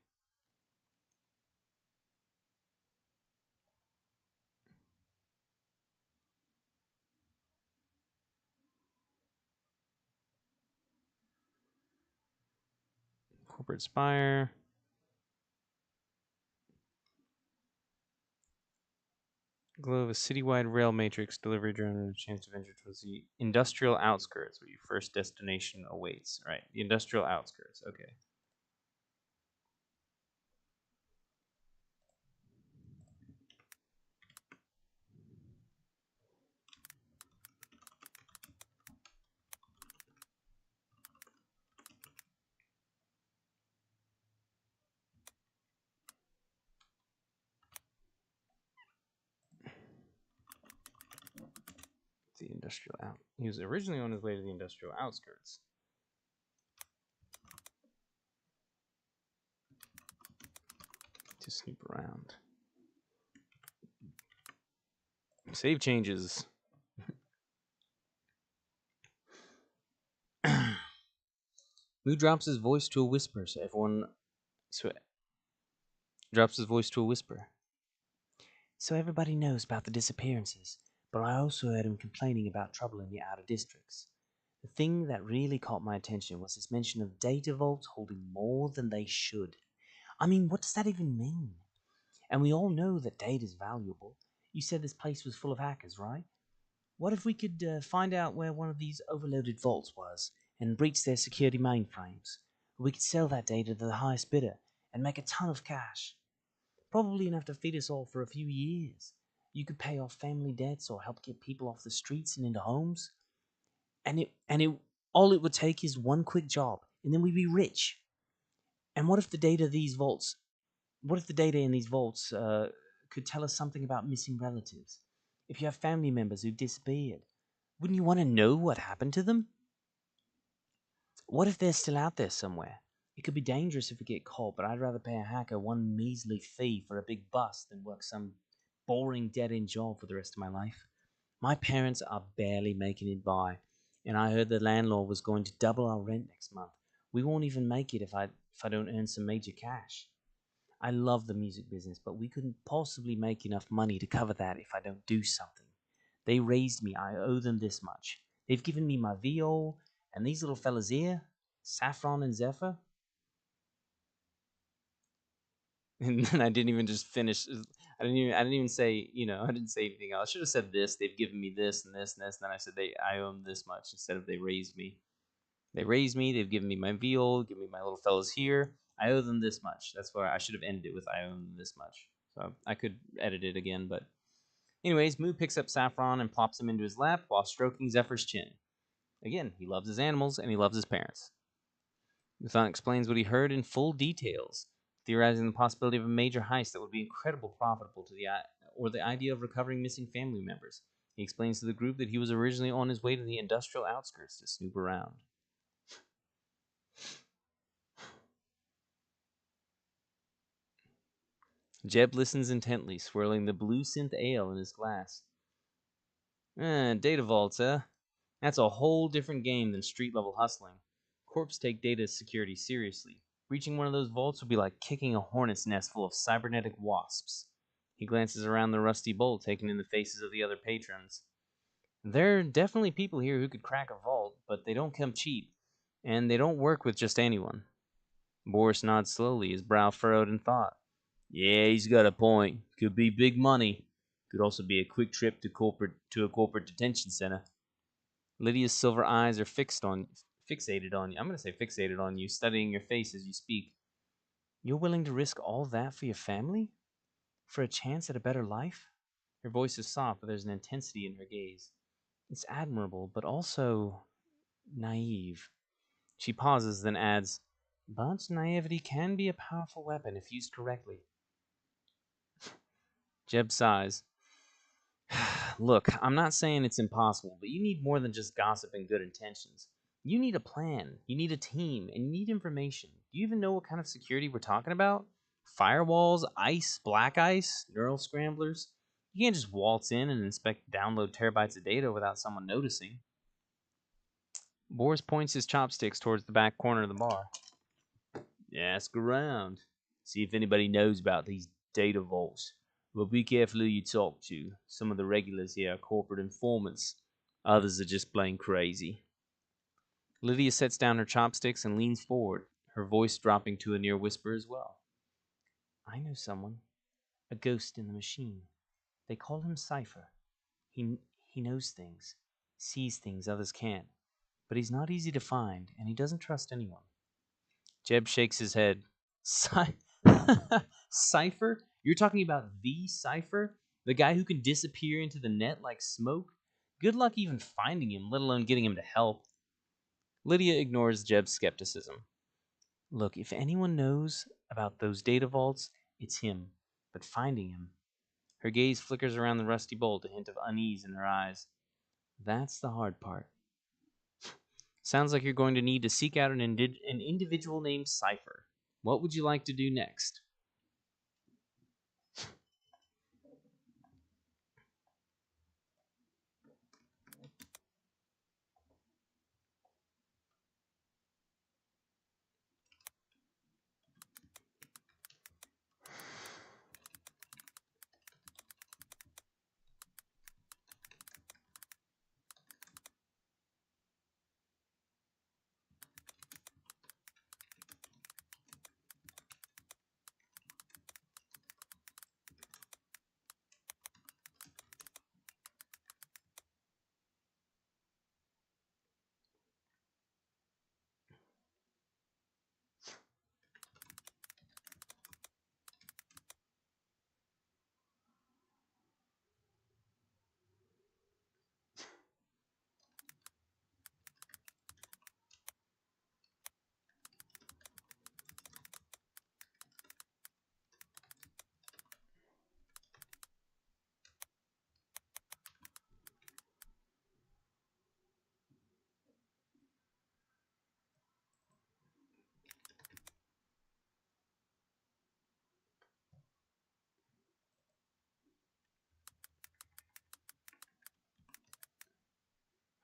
Corporate Spire. Glow of a citywide rail matrix delivery drone and a chance to venture towards the industrial outskirts where your first destination awaits. Right, the industrial outskirts. Okay. The industrial out. He was originally on his way to the industrial outskirts. To snoop around. Save changes. Mu drops his voice to a whisper, so everyone drops his voice to a whisper. So everybody knows about the disappearances, but I also heard him complaining about trouble in the outer districts. The thing that really caught my attention was his mention of data vaults holding more than they should. I mean, what does that even mean? And we all know that data is valuable. You said this place was full of hackers, right? What if we could find out where one of these overloaded vaults was and breach their security mainframes? We could sell that data to the highest bidder and make a ton of cash. Probably enough to feed us all for a few years. You could pay off family debts or help get people off the streets and into homes. And all it would take is one quick job, and then we'd be rich. And what if the data in these vaults could tell us something about missing relatives? If you have family members who've disappeared, wouldn't you want to know what happened to them? What if they're still out there somewhere? It could be dangerous if we get caught, but I'd rather pay a hacker one measly fee for a big bust than work some boring dead-end job for the rest of my life. My parents are barely making it by, and I heard the landlord was going to double our rent next month. We won't even make it if I don't earn some major cash. I love the music business, but we couldn't possibly make enough money to cover that if I don't do something. They raised me. I owe them this much. They've given me my VO, and these little fellas here, Saffron and Zephyr. And then I didn't even just finish. I didn't even say. I didn't say anything else. I should have said this. They've given me this and this and this. And then I said I owe them this much instead of they raised me. They raised me. They've given me my VO. Give me my little fellas here. I owe them this much. That's where I should have ended it with. I owe them this much. So I could edit it again, but anyways, Moo picks up Saffron and plops him into his lap while stroking Zephyr's chin. Again, he loves his animals and he loves his parents. Mu-Thaun explains what he heard in full details, theorizing the possibility of a major heist that would be incredibly profitable to the idea of recovering missing family members. He explains to the group that he was originally on his way to the industrial outskirts to snoop around. Jeb listens intently, swirling the blue synth ale in his glass. Data vaults, eh? That's a whole different game than street-level hustling. Corps take data security seriously. Reaching one of those vaults would be like kicking a hornet's nest full of cybernetic wasps. He glances around the rusty bolt, taking in the faces of the other patrons. There are definitely people here who could crack a vault, but they don't come cheap, and they don't work with just anyone. Boris nods slowly, his brow furrowed in thought. Yeah, he's got a point. Could be big money. Could also be a quick trip to a corporate detention center. Lydia's silver eyes are fixated on you. I'm going to say fixated on you, studying your face as you speak. You're willing to risk all that for your family? For a chance at a better life? Her voice is soft, but there's an intensity in her gaze. It's admirable, but also naive. She pauses, then adds, but naivety can be a powerful weapon if used correctly. Jeb sighs. Look, I'm not saying it's impossible, but you need more than just gossip and good intentions. You need a plan, you need a team, and you need information. Do you even know what kind of security we're talking about? Firewalls, ice, black ice, neural scramblers? You can't just waltz in and download terabytes of data without someone noticing. Boris points his chopsticks towards the back corner of the bar. Ask around. See if anybody knows about these data vaults. But be careful who you talk to. Some of the regulars here are corporate informants. Others are just plain crazy. Lydia sets down her chopsticks and leans forward, her voice dropping to a near whisper as well. I know someone. A ghost in the machine. They call him Cypher. He knows things. Sees things others can't. But he's not easy to find, and he doesn't trust anyone. Jeb shakes his head. Cypher? You're talking about the Cypher? The guy who can disappear into the net like smoke? Good luck even finding him, let alone getting him to help. Lydia ignores Jeb's skepticism. Look, if anyone knows about those data vaults, it's him. But finding him... Her gaze flickers around the rusty bolt, a hint of unease in her eyes. That's the hard part. Sounds like you're going to need to seek out an individual named Cypher. What would you like to do next?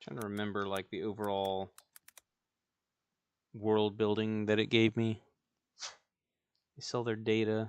Trying to remember like the overall world building that it gave me. They sell their data.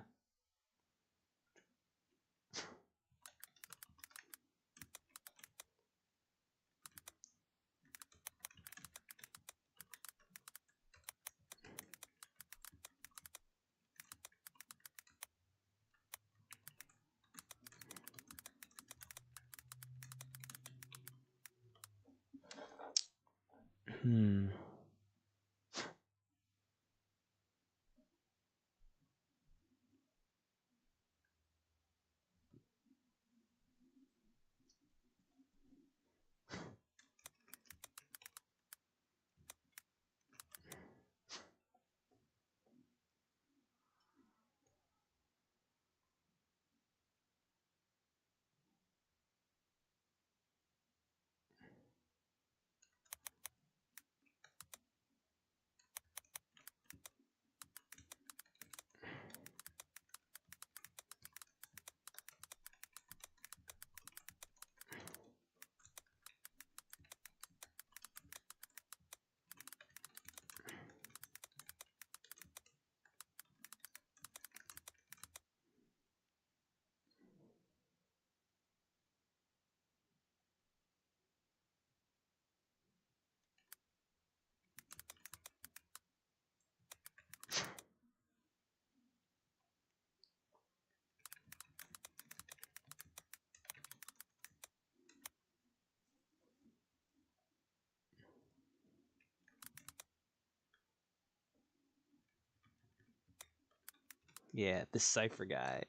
Yeah, the cipher guy.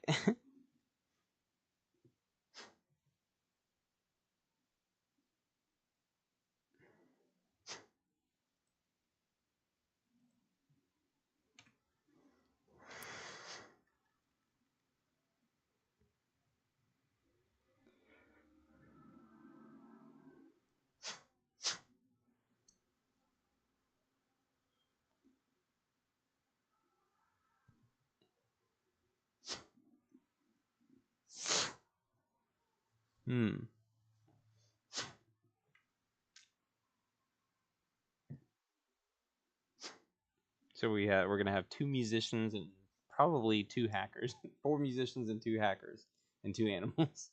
Hmm. So we're gonna have 2 musicians and probably 2 hackers. 4 musicians and 2 hackers and 2 animals.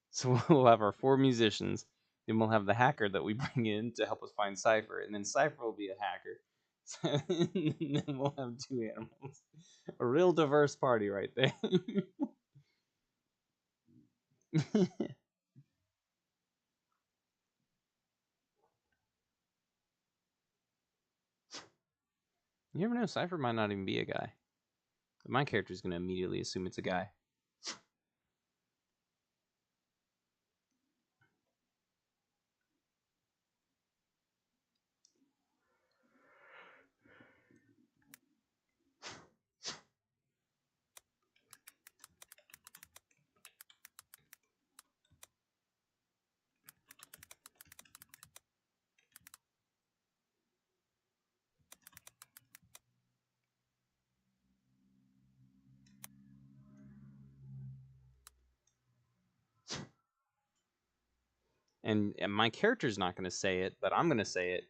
So we'll have our 4 musicians, then we'll have the hacker that we bring in to help us find Cypher, and then Cypher will be a hacker. And then we'll have 2 animals. A real diverse party right there. You never know, Cypher might not even be a guy. But my character's gonna immediately assume it's a guy. And my character's not gonna say it, but I'm gonna say it.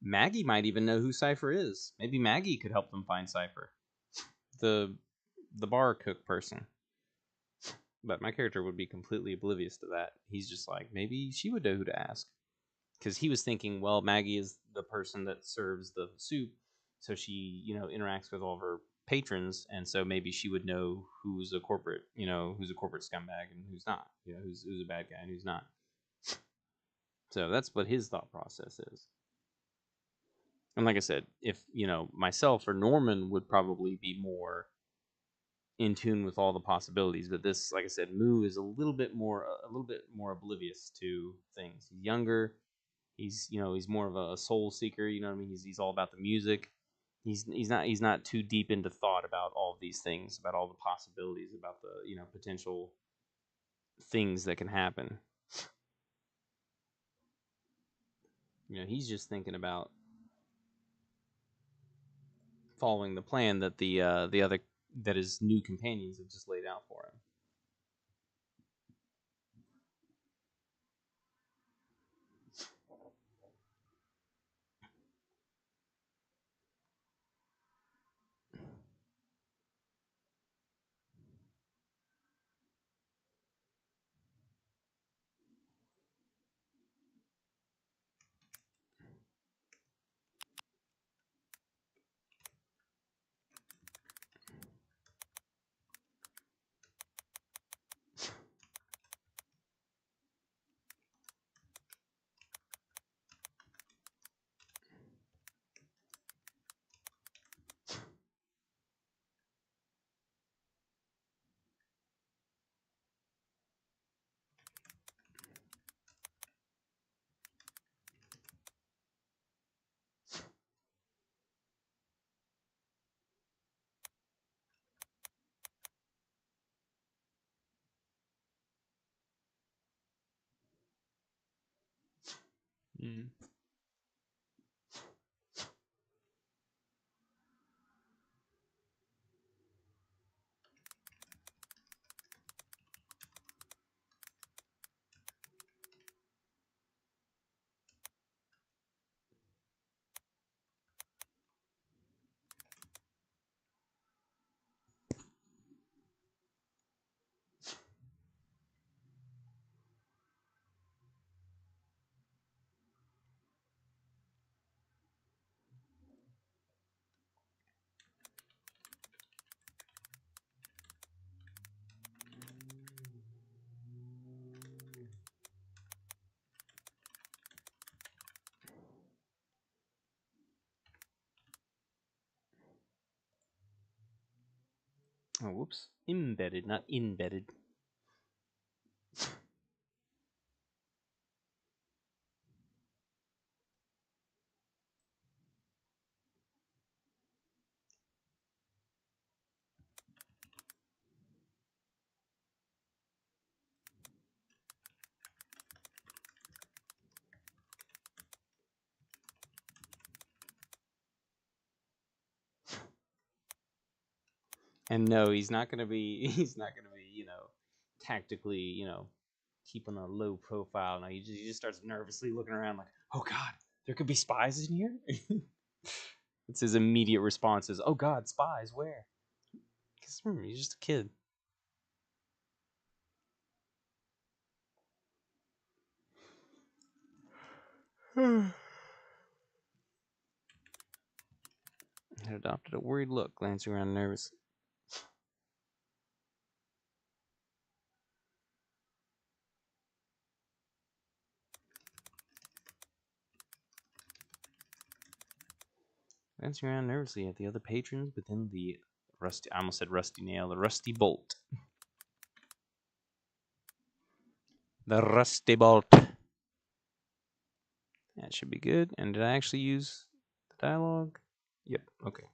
Maggie might even know who Cypher is. Maybe Maggie could help them find Cypher. The bar cook person. But my character would be completely oblivious to that. He's just like, maybe she would know who to ask. Because he was thinking, well, Maggie is the person that serves the soup, so she, interacts with all of her patrons, and so maybe she would know who's a corporate, who's a corporate scumbag and who's not, who's a bad guy and who's not. So that's what his thought process is. And like I said, if myself or Norman would probably be more in tune with all the possibilities, but this, like I said, Mu is a little bit more oblivious to things. He's younger. He's more of a soul seeker. You know what I mean? He's all about the music. He's not too deep into thought about all of these things, about all the possibilities, about the potential things that can happen. He's just thinking about following the plan that the other that his new companions have just laid out for him. Mm. Oh, whoops. Embedded, not embedded. And no, he's not gonna be. He's not gonna be. Tactically. Keeping a low profile. Now he just starts nervously looking around, like, oh god, there could be spies in here. It's his immediate response is, oh god, spies where? Because remember, he's just a kid. Had adopted a worried look, glancing around nervously. Glancing around nervously at the other patrons within the rusty. I almost said rusty nail. The rusty bolt. The rusty bolt. That should be good. And did I actually use the dialogue? Yep. Okay.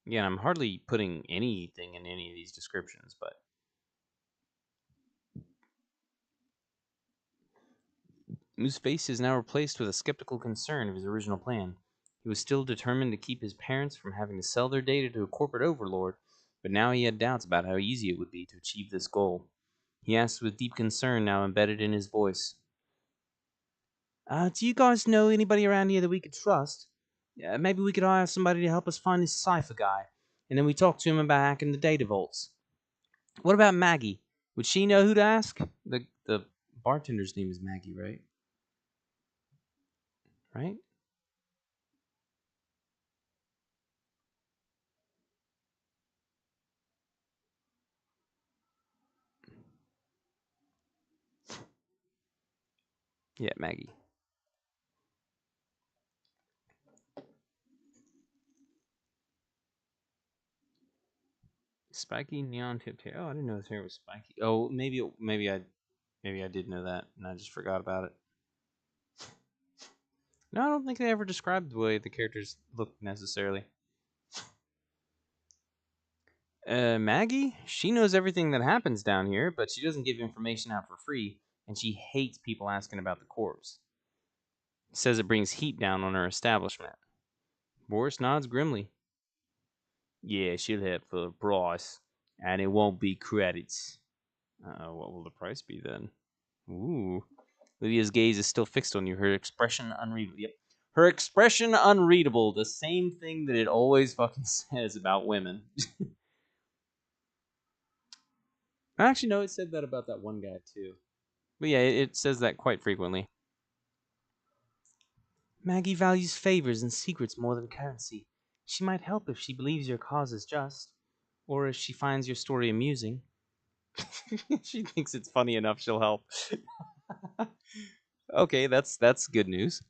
Again, I'm hardly putting anything in any of these descriptions, but Moo's face is now replaced with a skeptical concern of his original plan. He was still determined to keep his parents from having to sell their data to a corporate overlord, but now he had doubts about how easy it would be to achieve this goal. He asked with deep concern now embedded in his voice. Do you guys know anybody around here that we could trust? Maybe we could hire somebody to help us find this cipher guy, and then we talk to him about hacking the data vaults. What about Maggie? Would she know who to ask? The bartender's name is Maggie, right? Right? Yeah, Maggie. Spiky neon tipped hair. Oh, I didn't know his hair was spiky. Oh, maybe I did know that, and I just forgot about it. No, I don't think they ever described the way the characters look necessarily. Maggie, she knows everything that happens down here, but she doesn't give information out for free, and she hates people asking about the corpse. Says it brings heat down on her establishment. Boris nods grimly. Yeah, she'll have for the price, and it won't be credits. What will the price be then? Ooh. Lydia's gaze is still fixed on you, her expression unreadable. Yep. Her expression unreadable, the same thing that it always fucking says about women. Actually, no, it said that about that one guy, too. But yeah, it says that quite frequently. Maggie values favors and secrets more than currency. She might help if she believes your cause is just, or if she finds your story amusing. She thinks it's funny enough, she'll help. Okay, that's good news.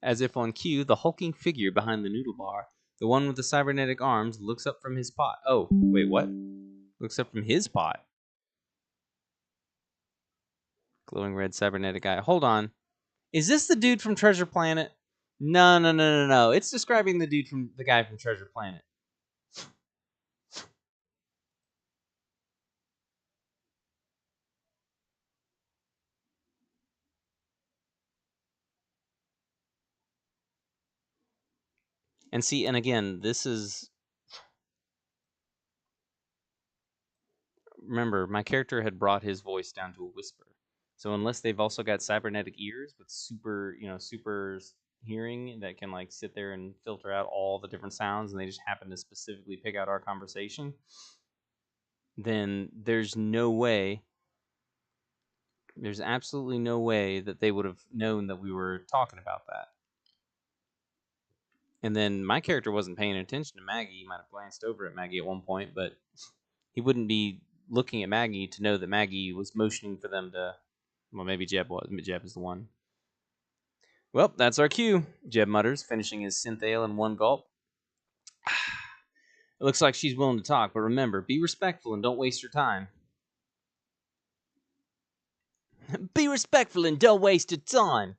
As if on cue, the hulking figure behind the noodle bar, the one with the cybernetic arms, looks up from his pot. Oh, wait, what? Looks up from his pot. Glowing red cybernetic eye. Hold on. Is this the dude from Treasure Planet? No, no, no, no, no. It's describing the guy from Treasure Planet. And see, and again, this is, remember, my character had brought his voice down to a whisper. So unless they've also got cybernetic ears with super hearing that can like sit there and filter out all the different sounds, and they just happen to specifically pick out our conversation, then there's absolutely no way that they would have known that we were talking about that. And then my character wasn't paying attention to Maggie. He might have glanced over at Maggie at one point, but he wouldn't be looking at Maggie to know that Maggie was motioning for them to. Well, maybe Jeb was. Jeb is the one. Well, that's our cue, Jeb mutters, finishing his synth ale in one gulp. It looks like she's willing to talk, but remember, be respectful and don't waste your time. Be respectful and don't waste your time.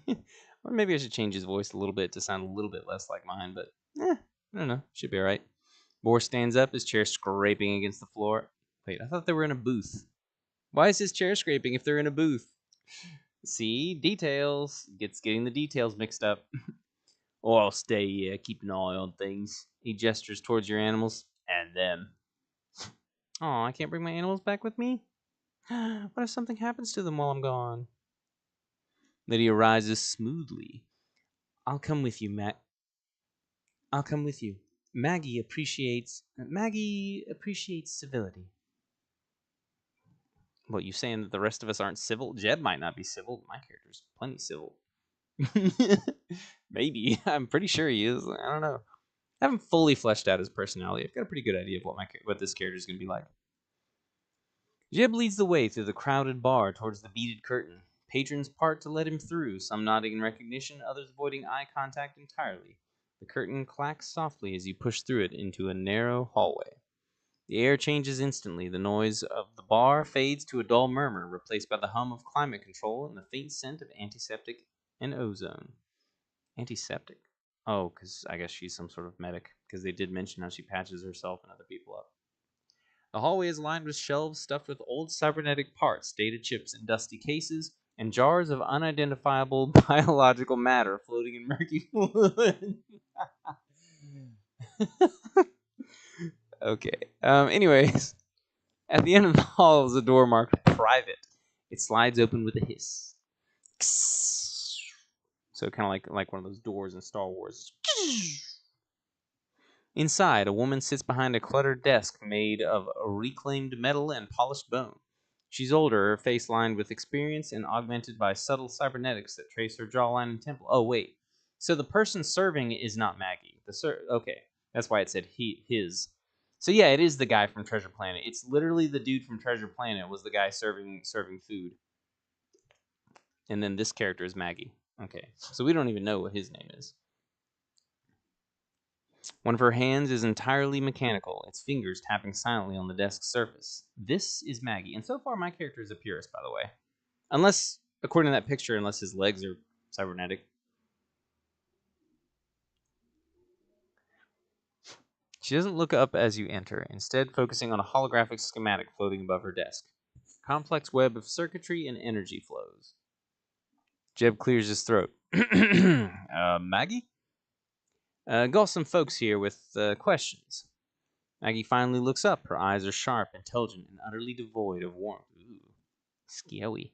Or maybe I should change his voice a little bit to sound a little bit less like mine, but I don't know. Should be alright. Boar stands up, his chair scraping against the floor. Wait, I thought they were in a booth. Why is his chair scraping if they're in a booth? See? Details. Getting the details mixed up. Oh, I'll stay, keep an eye on things. He gestures towards your animals. And them. Oh, I can't bring my animals back with me? What if something happens to them while I'm gone? Lydia rises smoothly. I'll come with you, Matt. I'll come with you. Maggie appreciates civility. What, you saying that the rest of us aren't civil? Jeb might not be civil. My character's plenty civil. Maybe. I'm pretty sure he is. I don't know. I haven't fully fleshed out his personality. I've got a pretty good idea of what this character is going to be like. Jeb leads the way through the crowded bar towards the beaded curtain. Patrons part to let him through, some nodding in recognition, others avoiding eye contact entirely. The curtain clacks softly as you push through it into a narrow hallway. The air changes instantly. The noise of the bar fades to a dull murmur, replaced by the hum of climate control and the faint scent of antiseptic and ozone. Antiseptic? Oh, because I guess she's some sort of medic, because they did mention how she patches herself and other people up. The hallway is lined with shelves stuffed with old cybernetic parts, data chips in dusty cases, and jars of unidentifiable biological matter floating in murky fluid. Okay. Anyways, at the end of the hall is a door marked private. It slides open with a hiss. So kind of like one of those doors in Star Wars. Inside, a woman sits behind a cluttered desk made of reclaimed metal and polished bone. She's older, her face lined with experience and augmented by subtle cybernetics that trace her jawline and temple. Oh, wait. So the person serving is not Maggie. Okay, that's why it said his. So yeah, it is the guy from Treasure Planet. It's literally the dude from Treasure Planet was the guy serving food. And then this character is Maggie. Okay, so we don't even know what his name is. One of her hands is entirely mechanical, its fingers tapping silently on the desk's surface. This is Maggie, and so far my character is a purist, by the way. Unless, according to that picture, unless his legs are cybernetic. She doesn't look up as you enter, instead focusing on a holographic schematic floating above her desk. Complex web of circuitry and energy flows. Jeb clears his throat. Maggie? Got some folks here with questions. Maggie finally looks up. Her eyes are sharp, intelligent, and utterly devoid of warmth. Ooh, scary.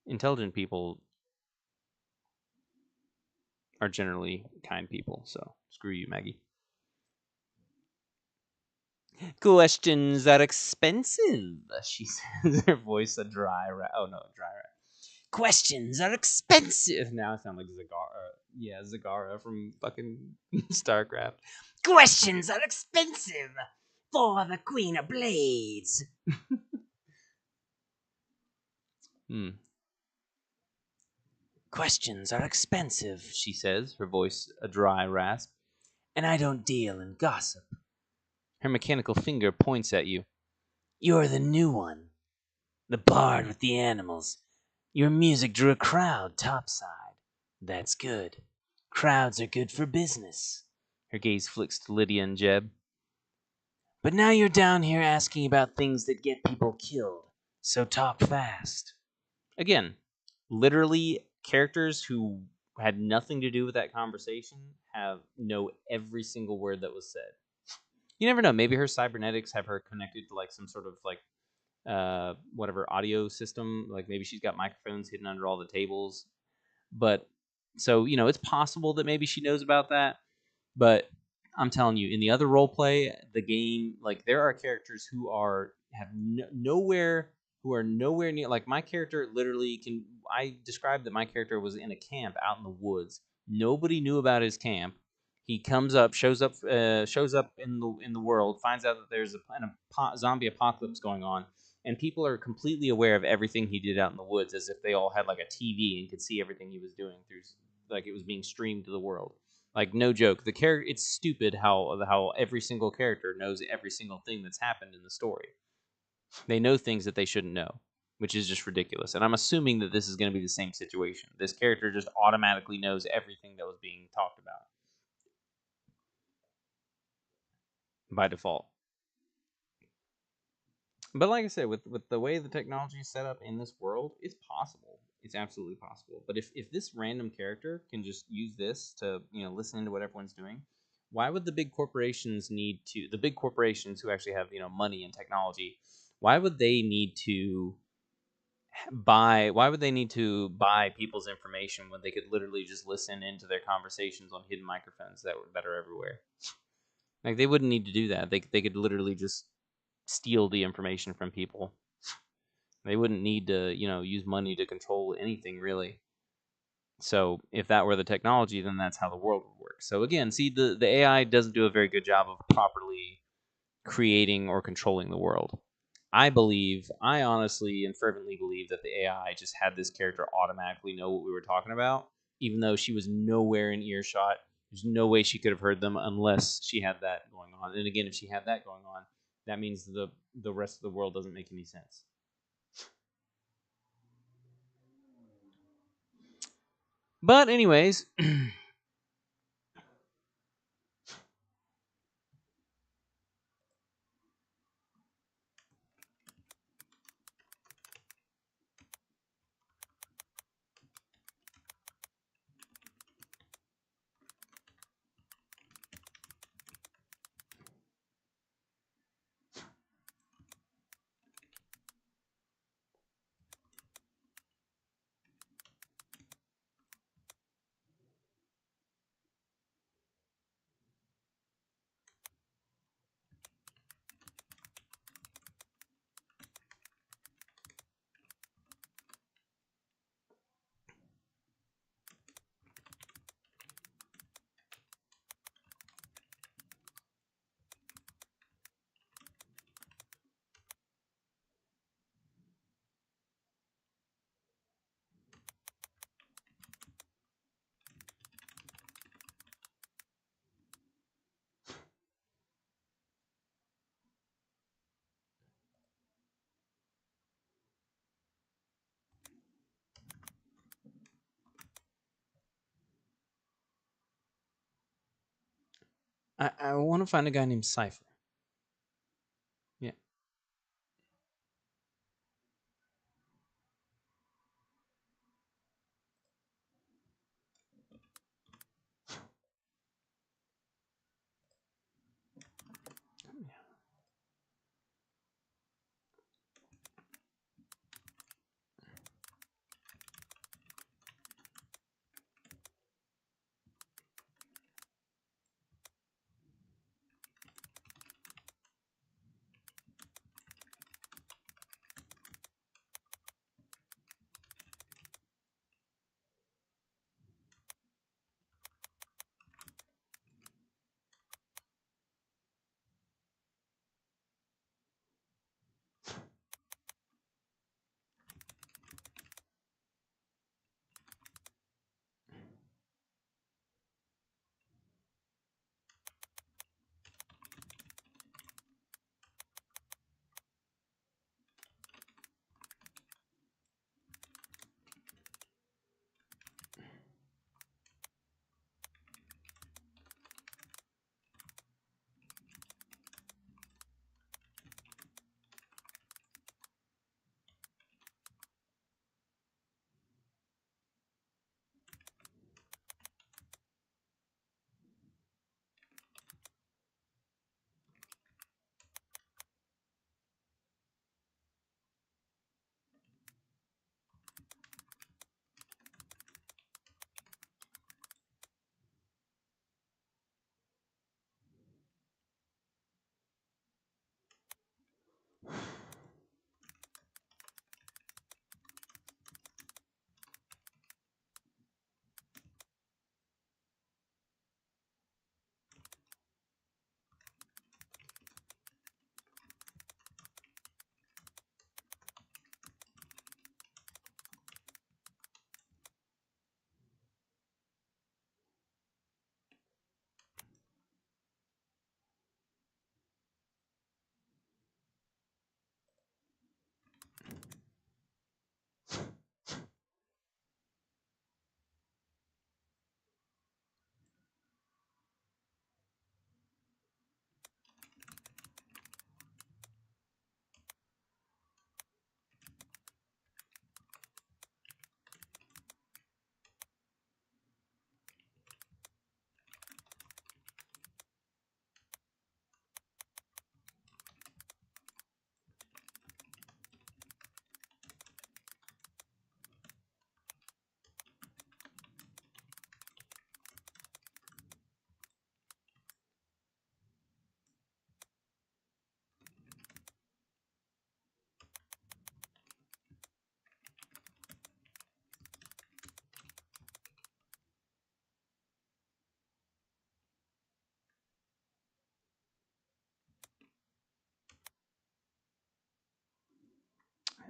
Intelligent people are generally kind people, so screw you, Maggie. Questions are expensive, she says, her voice a dry rap. Oh, no, dry rap. Questions are expensive. Now I sound like Zagara. Yeah, Zagara from fucking StarCraft. Questions are expensive for the Queen of Blades. Questions are expensive, she says, her voice a dry rasp, and I don't deal in gossip. Her mechanical finger points at you. You're the new one. The bard with the animals. Your music drew a crowd topside. That's good. Crowds are good for business. Her gaze flicks to Lydia and Jeb. But now you're down here asking about things that get people killed. So talk fast. Again, literally characters who had nothing to do with that conversation know every single word that was said. You never know. Maybe her cybernetics have her connected to like some sort of like whatever audio system. Like maybe she's got microphones hidden under all the tables. But so it's possible that maybe she knows about that. But I'm telling you, in the other role play, the game, like there are characters who are nowhere near. Like my character literally can. I described that my character was in a camp out in the woods. Nobody knew about his camp. He comes up, shows up in the world, finds out that there's a zombie apocalypse going on, and people are completely aware of everything he did out in the woods, as if they all had like a TV and could see everything he was doing through, like it was being streamed to the world. Like, no joke. The character, it's stupid how every single character knows every single thing that's happened in the story. They know things that they shouldn't know, which is just ridiculous. And I'm assuming that this is going to be the same situation. This character just automatically knows everything that was being talked about by default. But like I said, with the way the technology is set up in this world, it's possible. It's absolutely possible. But if this random character can just use this to, you know, listen into what everyone's doing, why would the big corporations need to, the big corporations who actually have, you know, money and technology, why would they need to buy people's information when they could literally just listen into their conversations on hidden microphones that are everywhere? Like, they wouldn't need to do that. They could literally just steal the information from people. They wouldn't need to, you know, use money to control anything really. So if that were the technology, then that's how the world would work. So again, see, the AI doesn't do a very good job of properly creating or controlling the world. I honestly and fervently believe that the AI just had this character automatically know what we were talking about, even though she was nowhere in earshot. There's no way she could have heard them unless she had that going on. And again, if she had that going on, that means the rest of the world doesn't make any sense. But anyways, I want to find a guy named Cypher. Yeah.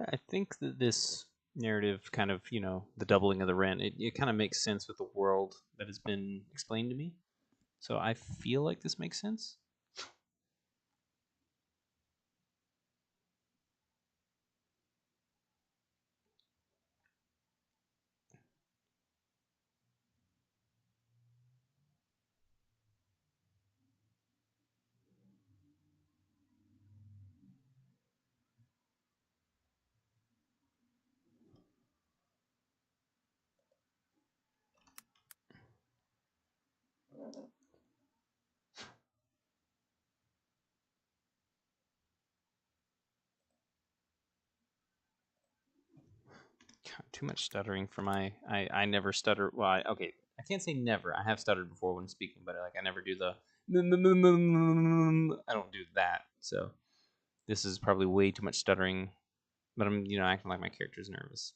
I think that this narrative kind of, the doubling of the rent, it kind of makes sense with the world that has been explained to me. So I feel like this makes sense. God, too much stuttering for my. I never stutter. Well, okay, I can't say never. I have stuttered before when speaking, but like I never do the. I don't do that. So this is probably way too much stuttering. But I'm, acting like my character's nervous.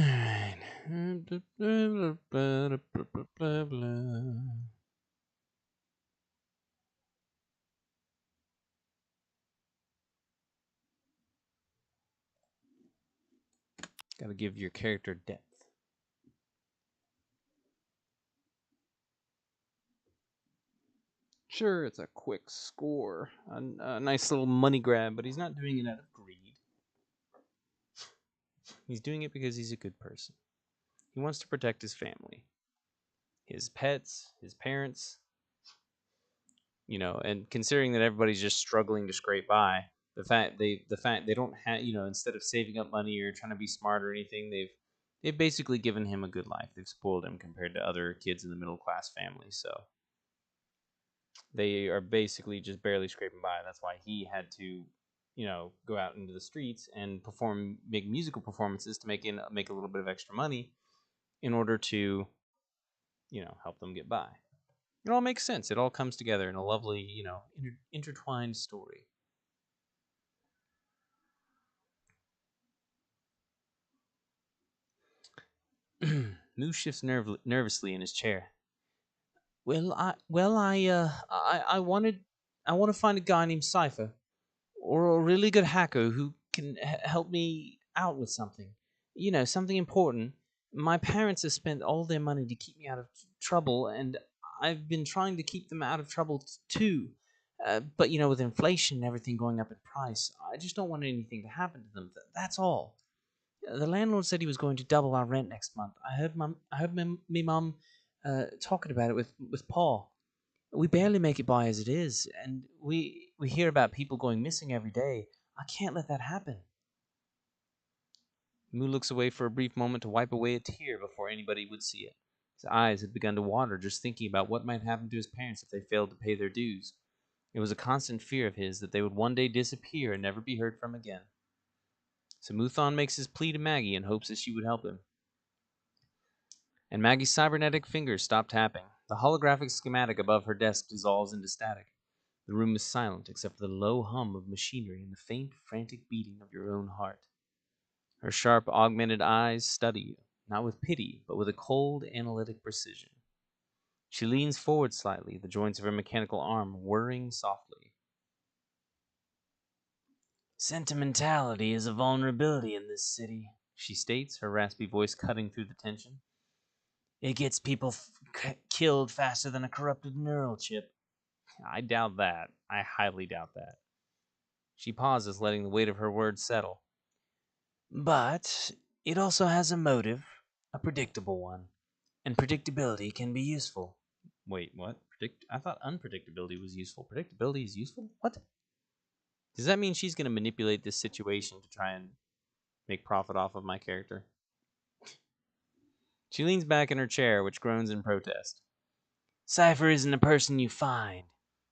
All right. Got to give your character depth. Sure, it's a quick score, a nice little money grab, but he's not doing it out of greed. He's doing it because he's a good person. He wants to protect his family, his pets, his parents, and considering that everybody's just struggling to scrape by, the fact they don't have, instead of saving up money or trying to be smart or anything, they've basically given him a good life. They've spoiled him compared to other kids in the middle class family. So they are basically just barely scraping by. That's why he had to, go out into the streets and make musical performances to make a little bit of extra money in order to, help them get by. It all makes sense. It all comes together in a lovely, intertwined story. Moo shifts nervously in his chair. I want to find a guy named Cypher, or a really good hacker who can help me out with something. Something important. My parents have spent all their money to keep me out of trouble, and I've been trying to keep them out of trouble too. But with inflation and everything going up in price, I just don't want anything to happen to them. That's all. The landlord said he was going to double our rent next month. I heard me mum talking about it with Paul. We barely make it by as it is, and we hear about people going missing every day. I can't let that happen. Moo looks away for a brief moment to wipe away a tear before anybody would see it. His eyes had begun to water just thinking about what might happen to his parents if they failed to pay their dues. It was a constant fear of his that they would one day disappear and never be heard from again. So Mu-Thaun makes his plea to Maggie and hopes that she would help him. And Maggie's cybernetic fingers stop tapping. The holographic schematic above her desk dissolves into static. The room is silent except for the low hum of machinery and the faint, frantic beating of your own heart. Her sharp, augmented eyes study you, not with pity, but with a cold, analytic precision. She leans forward slightly, the joints of her mechanical arm whirring softly. Sentimentality is a vulnerability in this city, she states, her raspy voice cutting through the tension. It gets people killed faster than a corrupted neural chip. I doubt that. I highly doubt that. She pauses, letting the weight of her words settle. But it also has a motive, a predictable one. And predictability can be useful. Wait, what? I thought unpredictability was useful. Predictability is useful? What? Does that mean she's going to manipulate this situation to try and make profit off of my character? She leans back in her chair, which groans in protest. Cypher isn't a person you find.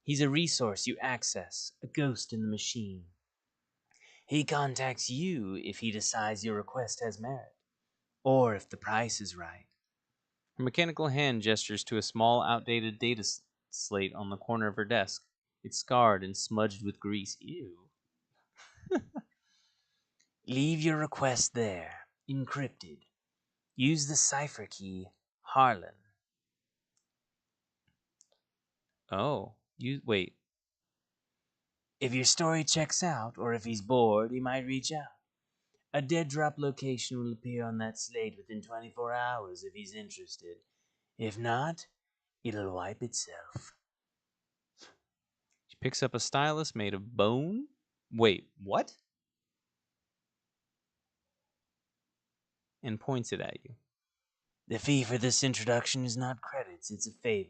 He's a resource you access, a ghost in the machine. He contacts you if he decides your request has merit, or if the price is right. Her mechanical hand gestures to a small, outdated data slate on the corner of her desk. It's scarred and smudged with grease. Ew. Leave your request there, encrypted. Use the cipher key, Harlan. Oh, wait. If your story checks out, or if he's bored, he might reach out. A dead drop location will appear on that slate within 24 hours if he's interested. If not, it'll wipe itself. She picks up a stylus made of bone. Wait, what? And points it at you. The fee for this introduction is not credits, it's a favor.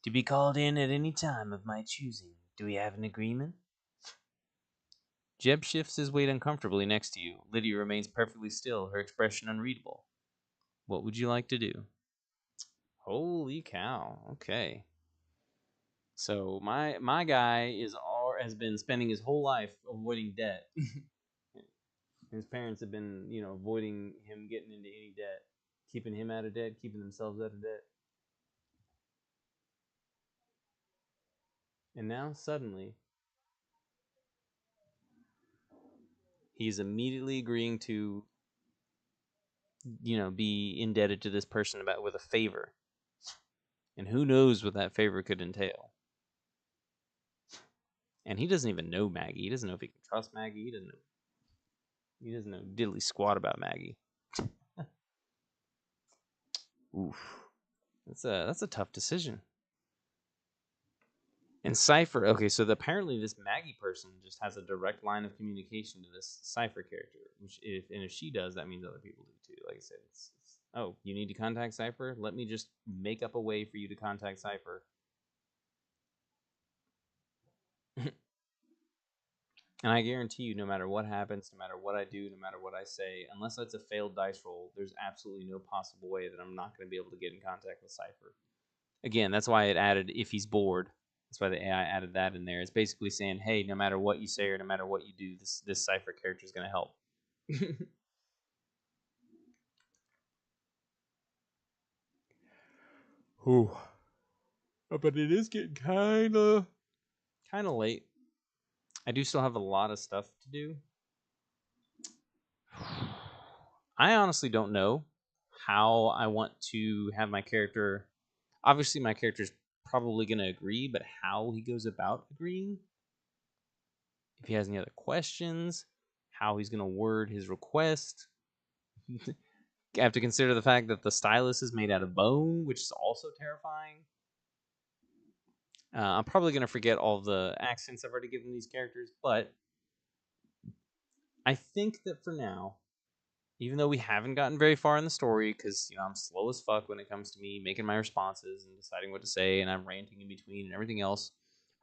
To be called in at any time of my choosing. Do we have an agreement? Jeb shifts his weight uncomfortably next to you. Lydia remains perfectly still, her expression unreadable. What would you like to do? Holy cow. Okay. So my guy has been spending his whole life avoiding debt. His parents have been, avoiding him getting into any debt, keeping him out of debt, keeping themselves out of debt. And now suddenly he's immediately agreeing to, be indebted to this person with a favor. And who knows what that favor could entail. And he doesn't even know Maggie. He doesn't know if he can trust Maggie. He doesn't know diddly squat about Maggie. Oof. That's a tough decision. And Cypher, okay, so apparently this Maggie person just has a direct line of communication to this Cypher character. If she does, that means other people do too. Like I said, oh, you need to contact Cypher? Let me just make up a way for you to contact Cypher. And I guarantee you, no matter what happens, no matter what I do, no matter what I say, unless it's a failed dice roll, there's absolutely no possible way that I'm not going to be able to get in contact with Cypher. Again, that's why it added if he's bored. That's why the AI added that in there. It's basically saying, hey, no matter what you say or no matter what you do, this Cypher character is going to help. Ooh. But it is getting kind of late. I do still have a lot of stuff to do. I honestly don't know how I want to have my character. Obviously, my character's probably going to agree, but how he goes about agreeing, if he has any other questions, how he's going to word his request. I have to consider the fact that the stylus is made out of bone, which is also terrifying. I'm probably going to forget all the accents I've already given these characters, but I think that for now, even though we haven't gotten very far in the story, because I'm slow as fuck when it comes to me making my responses and deciding what to say, and I'm ranting in between and everything else,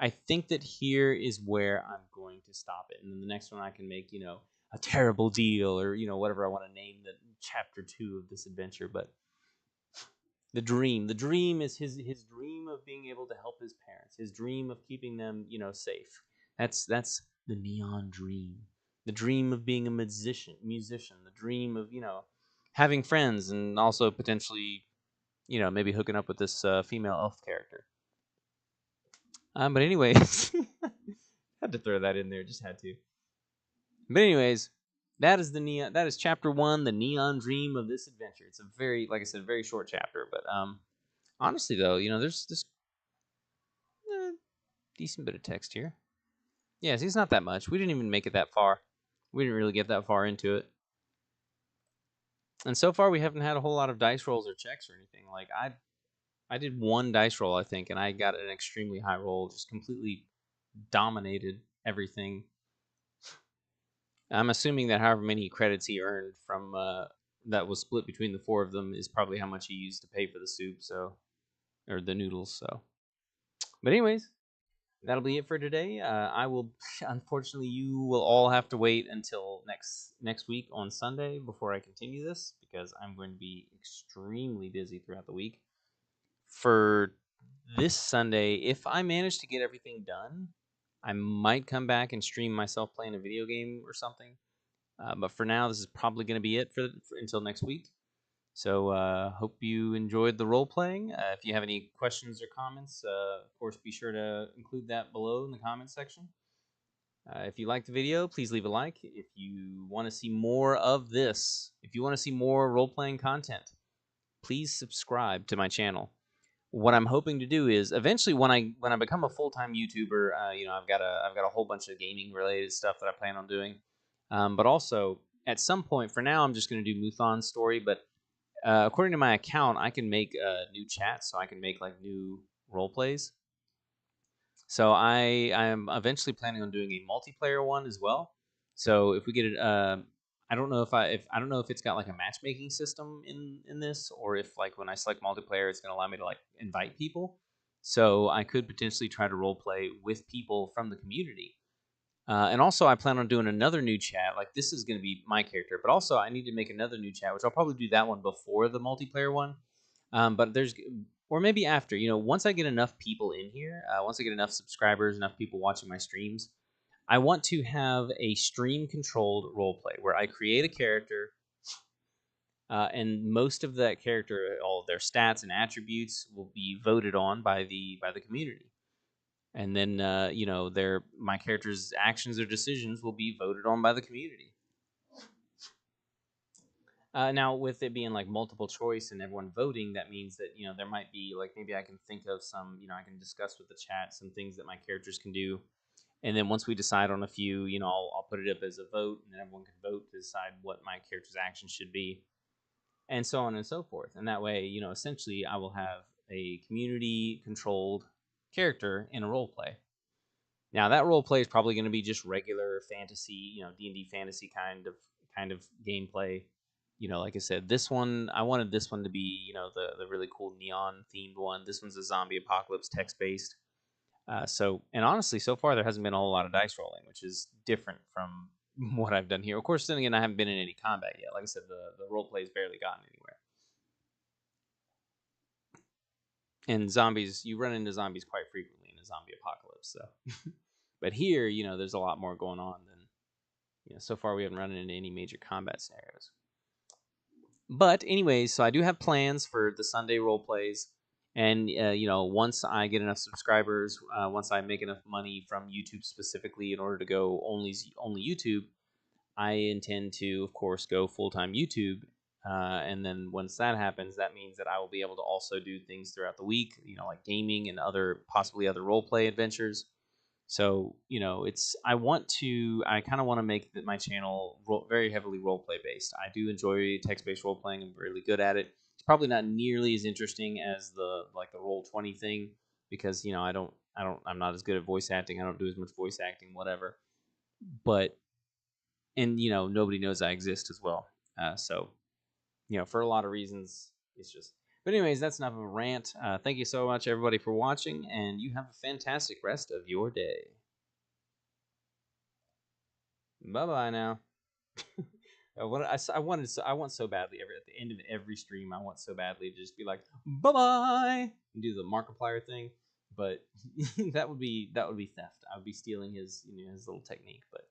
I think that here is where I'm going to stop it, and then the next one I can make a terrible deal, or whatever I want to name the chapter 2 of this adventure. But the dream is his dream of being able to help his parents, his dream of keeping them safe. That's the neon dream, the dream of being a musician, the dream of having friends, and also potentially maybe hooking up with this female elf character. But anyways, had to throw that in there, just had to. But anyways, that is chapter 1, the neon dream of this adventure. It's a very, like I said, very short chapter, but honestly, though, there's this decent bit of text here. Yeah, see, it's not that much. We didn't even make it that far. We didn't really get that far into it. And so far, we haven't had a whole lot of dice rolls or checks or anything. Like, I did one dice roll, I think, and I got an extremely high roll. Just completely dominated everything. I'm assuming that however many credits he earned from that was split between the 4 of them is probably how much he used to pay for the soup, or the noodles. So, but anyways, that'll be it for today. I will, unfortunately, you will all have to wait until next week on Sunday before I continue this, because I'm going to be extremely busy throughout the week. For this Sunday, if I manage to get everything done, I might come back and stream myself playing a video game or something. But for now, this is probably going to be it for until next week. So hope you enjoyed the role playing. If you have any questions or comments, of course, be sure to include that below in the comments section. If you liked the video, please leave a like. If you want to see more of this, if you want to see more role playing content, please subscribe to my channel. What I'm hoping to do is eventually, when I become a full-time YouTuber, I've got a whole bunch of gaming related stuff that I plan on doing. But also at some point, for now, I'm just going to do Mu-Thaun's story. But according to my account, I can make new chats, so I can make like new role plays. So I'm eventually planning on doing a multiplayer one as well. So if we get it, I don't know if it's got like a matchmaking system in this, or if like when I select multiplayer, it's going to allow me to like invite people. So I could potentially try to role play with people from the community. And also, I plan on doing another new chat. Like, this is going to be my character, but also I need to make another new chat, which I'll probably do that one before the multiplayer one. But or maybe after. Once I get enough people in here, once I get enough subscribers, enough people watching my streams, I want to have a stream-controlled roleplay where I create a character, and most of that character, all of their stats and attributes, will be voted on by the community. And then my character's actions or decisions will be voted on by the community. Now, with it being like multiple choice and everyone voting, that means that there might be like, maybe I can think of some, I can discuss with the chat some things that my characters can do, and then once we decide on a few, I'll put it up as a vote, and then everyone can vote to decide what my character's actions should be, and so on and so forth. And that way, essentially, I will have a community controlled character in a role play. Now, that role play is probably going to be just regular fantasy, D&D fantasy kind of gameplay. Like I said, this one, I wanted this one to be, the really cool neon themed one. This one's a zombie apocalypse text based. And honestly, so far there hasn't been a whole lot of dice rolling, which is different from what I've done here. Of course, then again, I haven't been in any combat yet. Like I said, the role play's barely gotten anywhere. And zombies, you run into zombies quite frequently in a zombie apocalypse. So, but here, there's a lot more going on than, so far we haven't run into any major combat scenarios. But anyways, so I do have plans for the Sunday role plays, And once I get enough subscribers, once I make enough money from YouTube specifically, in order to go only YouTube, I intend to, of course, go full-time YouTube. And then once that happens, that means that I will be able to also do things throughout the week, like gaming and possibly other role play adventures. So, I kind of want to make my channel very heavily role play based. I do enjoy text based role playing. I'm really good at it. It's probably not nearly as interesting as the Roll20 thing, because I'm not as good at voice acting. I don't do as much voice acting, whatever. But and nobody knows I exist as well. So for a lot of reasons, it's just. But anyways, that's enough of a rant. Thank you so much, everybody, for watching, and you have a fantastic rest of your day. Bye bye now. I want so badly at the end of every stream. I want so badly to just be like bye bye and do the Markiplier thing, but that would be theft. I would be stealing his his little technique. But